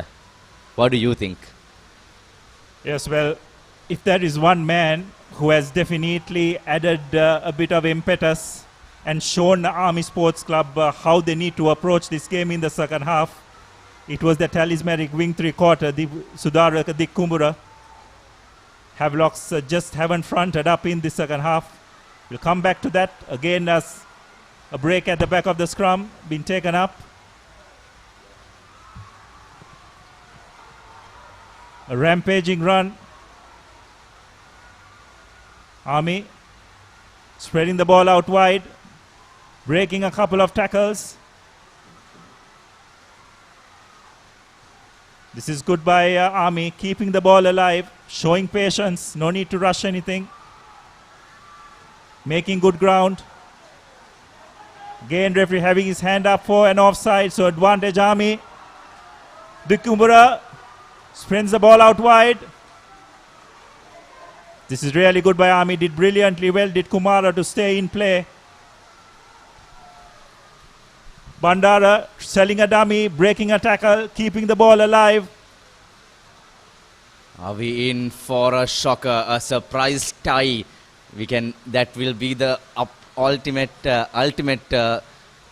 What do you think? Yes, well, if there is one man who has definitely added a bit of impetus and shown Army Sports Club how they need to approach this game in the second half, it was the talismanic wing three-quarter, the Sudhaka Dikumbura. Havlocks just haven't fronted up in the second half. We'll come back to that. Again, as a break at the back of the scrum been taken up. A rampaging run. Army spreading the ball out wide, breaking a couple of tackles. This is good by Army, keeping the ball alive, showing patience, no need to rush anything. Making good ground. Again, referee having his hand up for an offside, so advantage Army. Dikumbura spreads the ball out wide. This is really good by Army, did brilliantly well, did Kumara to stay in play. Bandara selling a dummy, breaking a tackle, keeping the ball alive. Are we in for a shocker, a surprise tie? That will be the ultimate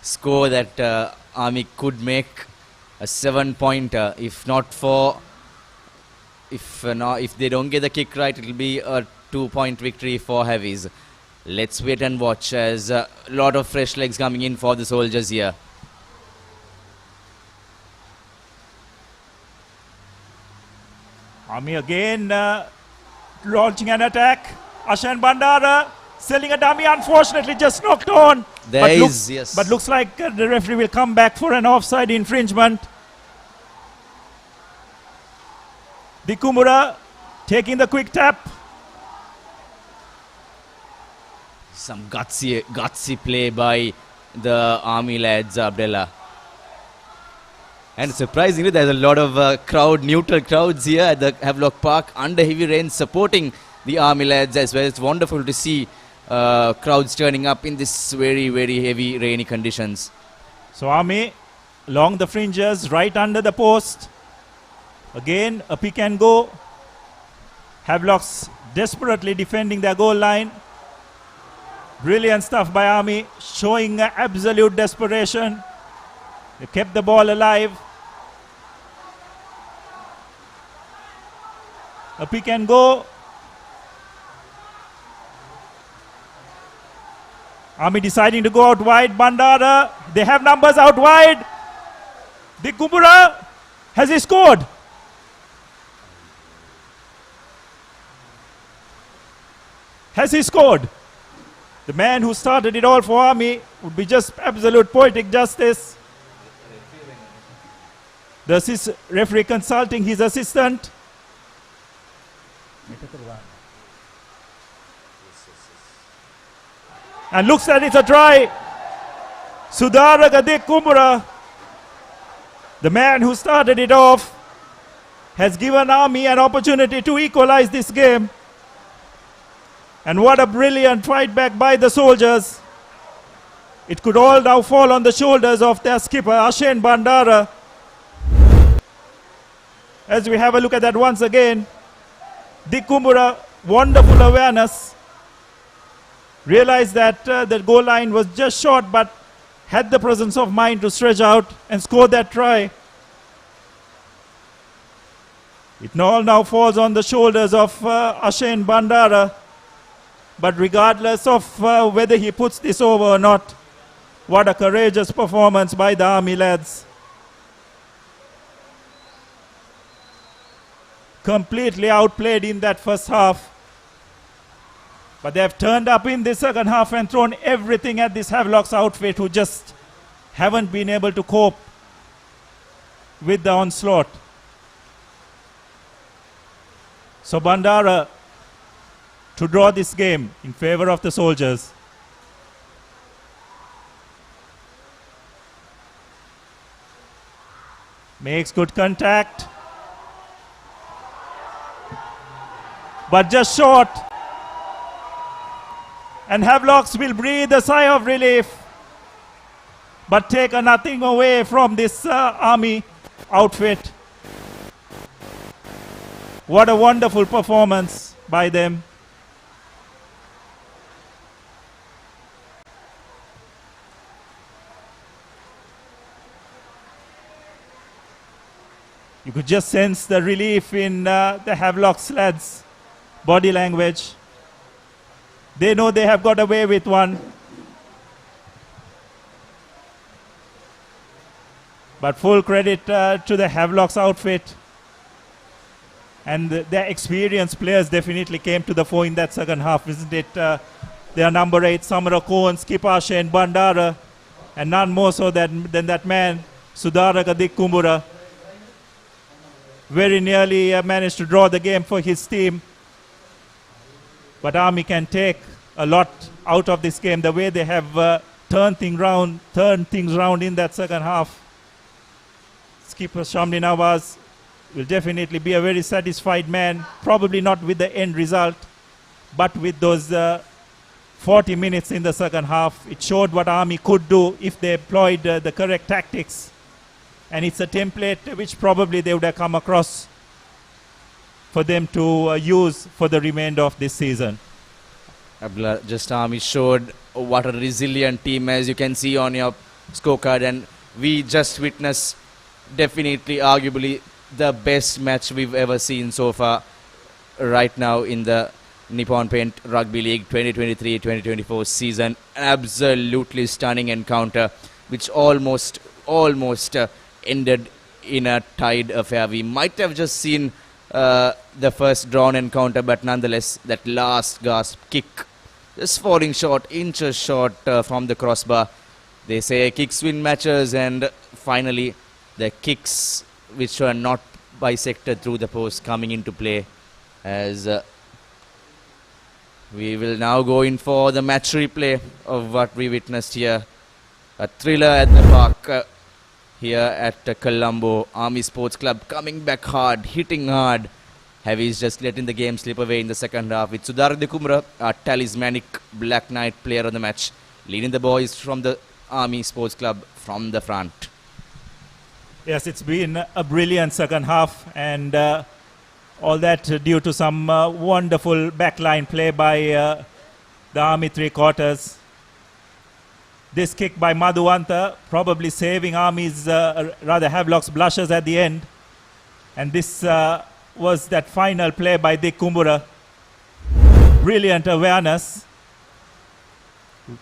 score that Army could make a 7-pointer. If they don't get the kick right, it will be a 2-point victory for Heavies. Let's wait and watch as a lot of fresh legs coming in for the soldiers here. Army again launching an attack. Ashan Bandara selling a dummy, unfortunately just knocked on. But looks like the referee will come back for an offside infringement. Dikumbura taking the quick tap. Some gutsy play by the Army lads, Abdullah. And surprisingly, there's a lot of neutral crowds here at the Havelock Park under heavy rain supporting the Army lads as well. It's wonderful to see crowds turning up in this very, very heavy rainy conditions. So Army along the fringes, right under the post. Again, a pick and go. Havlocks desperately defending their goal line. Brilliant stuff by Army, showing absolute desperation. They kept the ball alive. A pick and go. Army deciding to go out wide. Bandara, they have numbers out wide. The Kumbura, has he scored? Has he scored? The man who started it all for Army would be just absolute poetic justice. The referee consulting his assistant. And looks like it's a try. Sudharaga Kumbura, the man who started it off, has given Army an opportunity to equalize this game. And what a brilliant fight back by the soldiers. It could all now fall on the shoulders of their skipper, Ashen Bandara. As we have a look at that once again, Kumbura, wonderful awareness. Realized that the goal line was just short, but had the presence of mind to stretch out and score that try. It all now falls on the shoulders of Ashen Bandara. But regardless of whether he puts this over or not, what a courageous performance by the Army lads. Completely outplayed in that first half. But they have turned up in the second half and thrown everything at this Havelock's outfit, who just haven't been able to cope with the onslaught. So Bandara to draw this game in favor of the soldiers. Makes good contact. But just short. And Havlocks will breathe a sigh of relief. But take nothing away from this Army outfit. What a wonderful performance by them. You could just sense the relief in the Havelock's lads' body language. They know they have got away with one. But full credit to the Havelock's outfit. And their experienced players definitely came to the fore in that second half, isn't it? Their number 8, Samara Cohen, skipper Shane Bandara, and none more so than that man, Sudharaga Kumbura. Very nearly managed to draw the game for his team. But Army can take a lot out of this game, the way they have turned things round in that second half. Skipper Shamli Nawaz will definitely be a very satisfied man, probably not with the end result, but with those 40 minutes in the second half. It showed what Army could do if they employed the correct tactics. And it's a template which probably they would have come across for them to use for the remainder of this season. Just Army showed what a resilient team, as you can see on your scorecard, and we just witnessed definitely, arguably, the best match we've ever seen so far right now in the Nippon Paint Rugby League 2023-2024 season. Absolutely stunning encounter, which almost ended in a tied affair. We might have just seen the first drawn encounter, but nonetheless, that last gasp kick, just falling short, inches short from the crossbar. They say kicks win matches, and finally the kicks which were not bisected through the post coming into play as We will now go in for the match replay of what we witnessed here. A thriller at the park here at Colombo. Army Sports Club coming back hard, hitting hard. Heavy's just letting the game slip away in the second half with Sudar Dikumra, a talismanic Black Knight player of the match, leading the boys from the Army Sports Club from the front. Yes, it's been a brilliant second half, and all that due to some wonderful backline play by the Army three quarters. This kick by Madhuwanta probably saving Army's, rather Havlock's blushes at the end. And this was that final play by Dick Kumbura. Brilliant awareness.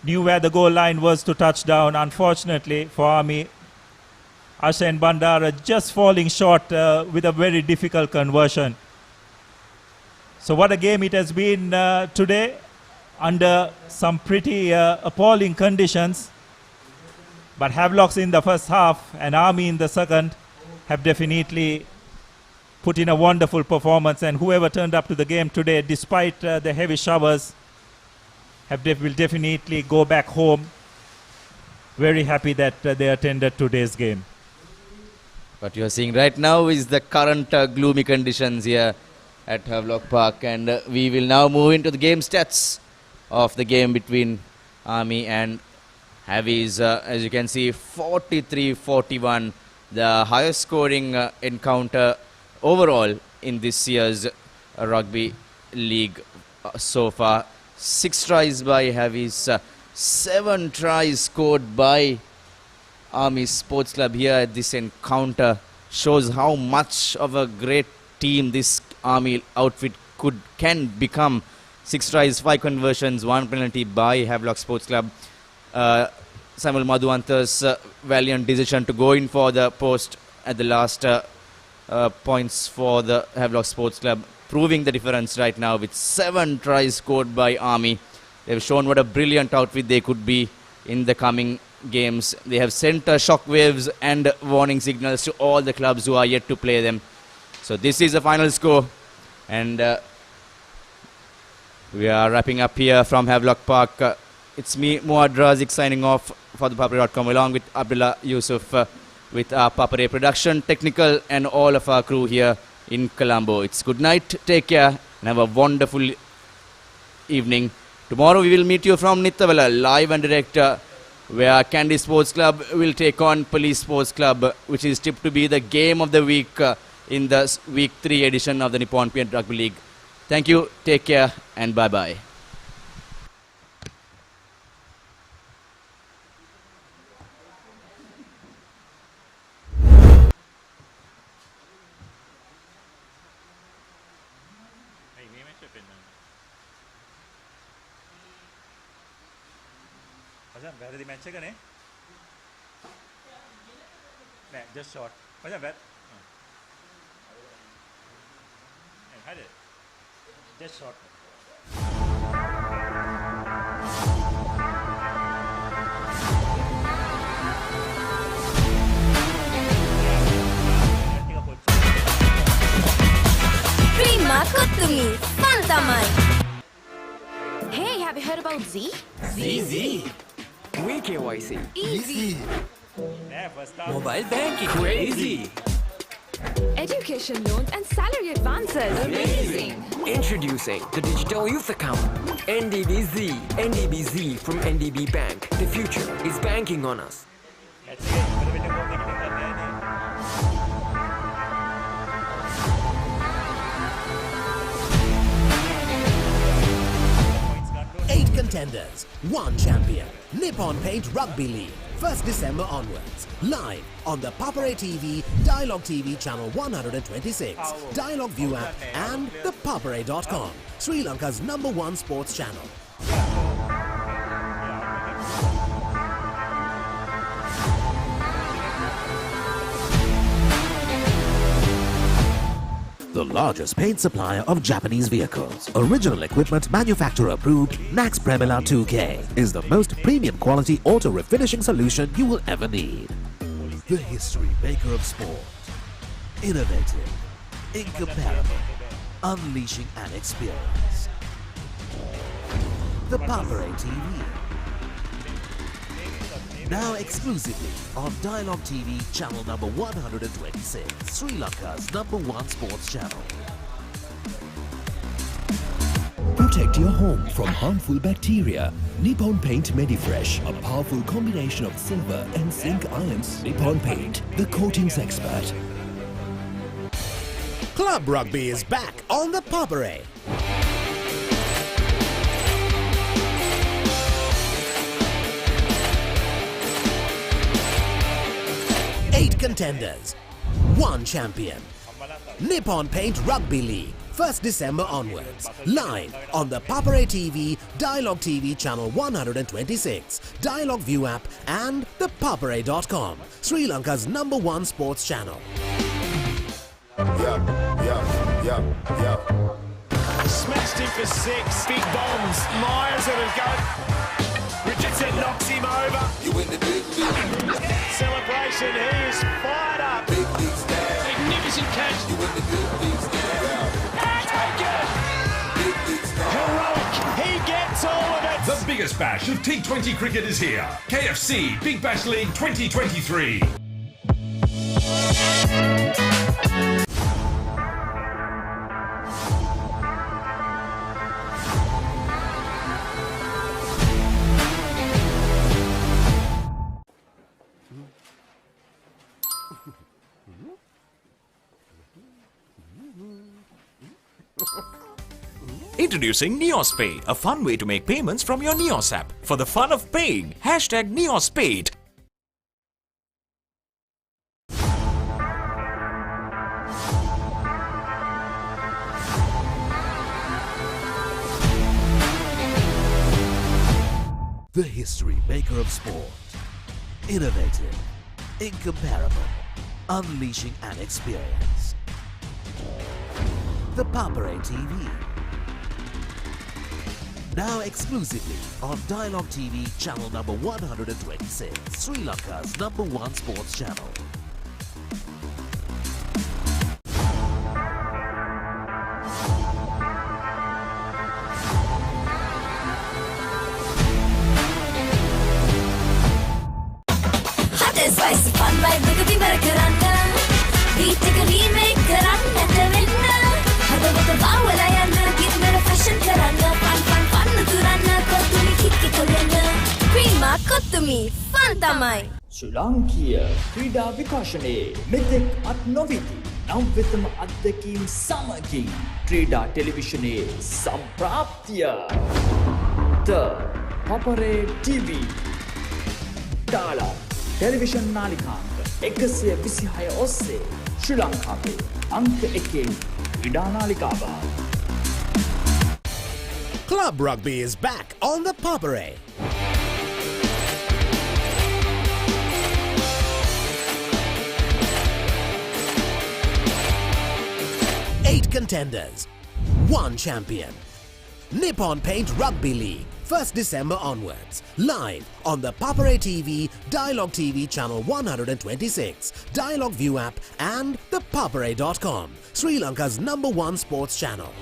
Knew where the goal line was to touch down. Unfortunately for Army, Asha and Bandara just falling short with a very difficult conversion. So what a game it has been today, under some pretty appalling conditions. But Havlocks in the first half and Army in the second have definitely put in a wonderful performance, and whoever turned up to the game today, despite the heavy showers, will definitely go back home very happy that they attended today's game. What you are seeing right now is the current gloomy conditions here at Havelock Park, and we will now move into the game stats of the game between Army and Heavies. As you can see, 43-41, the highest scoring encounter overall in this year's rugby league so far. 6 tries by Heavies, 7 tries scored by Army Sports Club here at this encounter. Shows how much of a great team this Army outfit can become. 6 tries, 5 conversions, 1 penalty by Havelock Sports Club. Samuel Madhuwanta's valiant decision to go in for the post at the last points for the Havelock Sports Club, proving the difference right now with 7 tries scored by Army. They've shown what a brilliant outfit they could be in the coming games. They have sent shockwaves and warning signals to all the clubs who are yet to play them. So this is the final score, and we are wrapping up here from Havelock Park. It's me, Muad Razik, signing off for ThePapare.com, along with Abdullah Yusuf, with our Papare production, technical, and all of our crew here in Colombo. It's good night, take care, and have a wonderful evening. Tomorrow we will meet you from Nittavela, live and direct, where Candy Sports Club will take on Police Sports Club, which is tipped to be the game of the week in the Week 3 edition of the Nippon Paint Rugby League. Thank you, take care, and bye-bye. වැරදි match එක නේ නෑ just short මචං හරි just short Prima Kutumi Fun tamai. Hey, have you heard about Z? Z. We KYC. Easy. Mobile banking. Crazy. Education loans and salary advances. Amazing. Introducing the Digital Youth Account. NDBZ. NDBZ from NDB Bank. The future is banking on us. Eight contenders, 1 champion. Nippon Paint Rugby League, 1st December onwards. Live on the Papare TV, Dialog TV Channel 126, Dialog ViU app, and ThePapare.com, Sri Lanka's #1 sports channel. The largest paint supplier of Japanese vehicles, original equipment manufacturer approved, Nax Premila 2K is the most premium quality auto refinishing solution you will ever need. The history maker of sport. Innovative, incomparable, unleashing an experience. The Papare TV. Now exclusively on Dialog TV channel number 126, Sri Lanka's #1 sports channel. Protect your home from harmful bacteria. Nippon Paint Medifresh, a powerful combination of silver and zinc ions. Nippon Paint, the coatings expert. Club Rugby is back on the Papare. 8 contenders, 1 champion. Nippon Paint Rugby League, 1st December onwards. Live on the Papare TV, Dialog TV channel 126, Dialog ViU app and ThePapare.com, Sri Lanka's #1 sports channel. Smashed him for 6. Big bombs. Myers at a go. Richardson knocks him over. You win the big league. Celebration. He is fired up. Big league stand. Magnificent catch. You win the big league stand. Taken. Big league stand. Heroic. He gets all of it. The biggest bash of T20 cricket is here. KFC Big Bash League 2023. Introducing NeosPay, a fun way to make payments from your Neos app. For the fun of paying, #NeosPay. The history maker of sport. Innovative, incomparable, unleashing an experience. The Papare TV. Now exclusively on Dialog TV channel number 126, Sri Lanka's #1 sports channel. Hot and spicy fun vibe එකකින් බර කරන්න beat එක remake කරන්නට වෙන්න හදවත බාවලා යන්න ගින්නර fashion කරන්න fun කරන්න කොතුමි කික්කි කොලෙන්න ප්‍රීමා කොතුමි fun තමයි ශ්‍රී ලාංකීය ක්‍රීඩා විකාශනයේ මෙතෙක් අත් නොවිති නම් වෙතම අත්දැකීම් සමගින් ක්‍රීඩා ටෙලිවිෂනයේ සම්ප්‍රාප්තිය The Papare TV Dialog Television නාලිකාංක 126 ඔස්සේ ශ්‍රී ලංකාවේ අංක 1 ක්‍රීඩා නාලිකාව. Club Rugby is back on the Papare. Eight contenders, 1 champion. Nippon Paint Rugby League, 1st December onwards. Live on the Papare TV, Dialog TV channel 126, Dialog ViU app and ThePapare.com, Sri Lanka's #1 sports channel.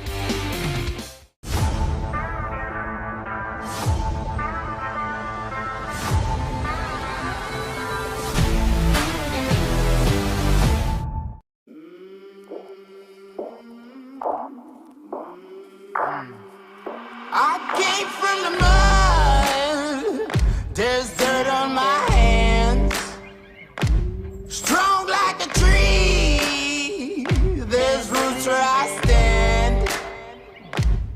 I came from the mud. There's dirt on my hands. Strong like a tree. There's roots where I stand.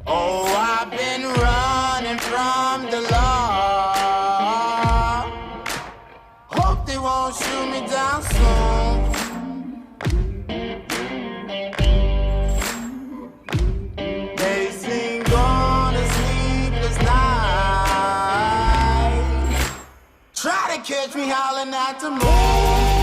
Oh, I've been running from the law. Hope they won't shoot me down soon. Catch me howling at the moon.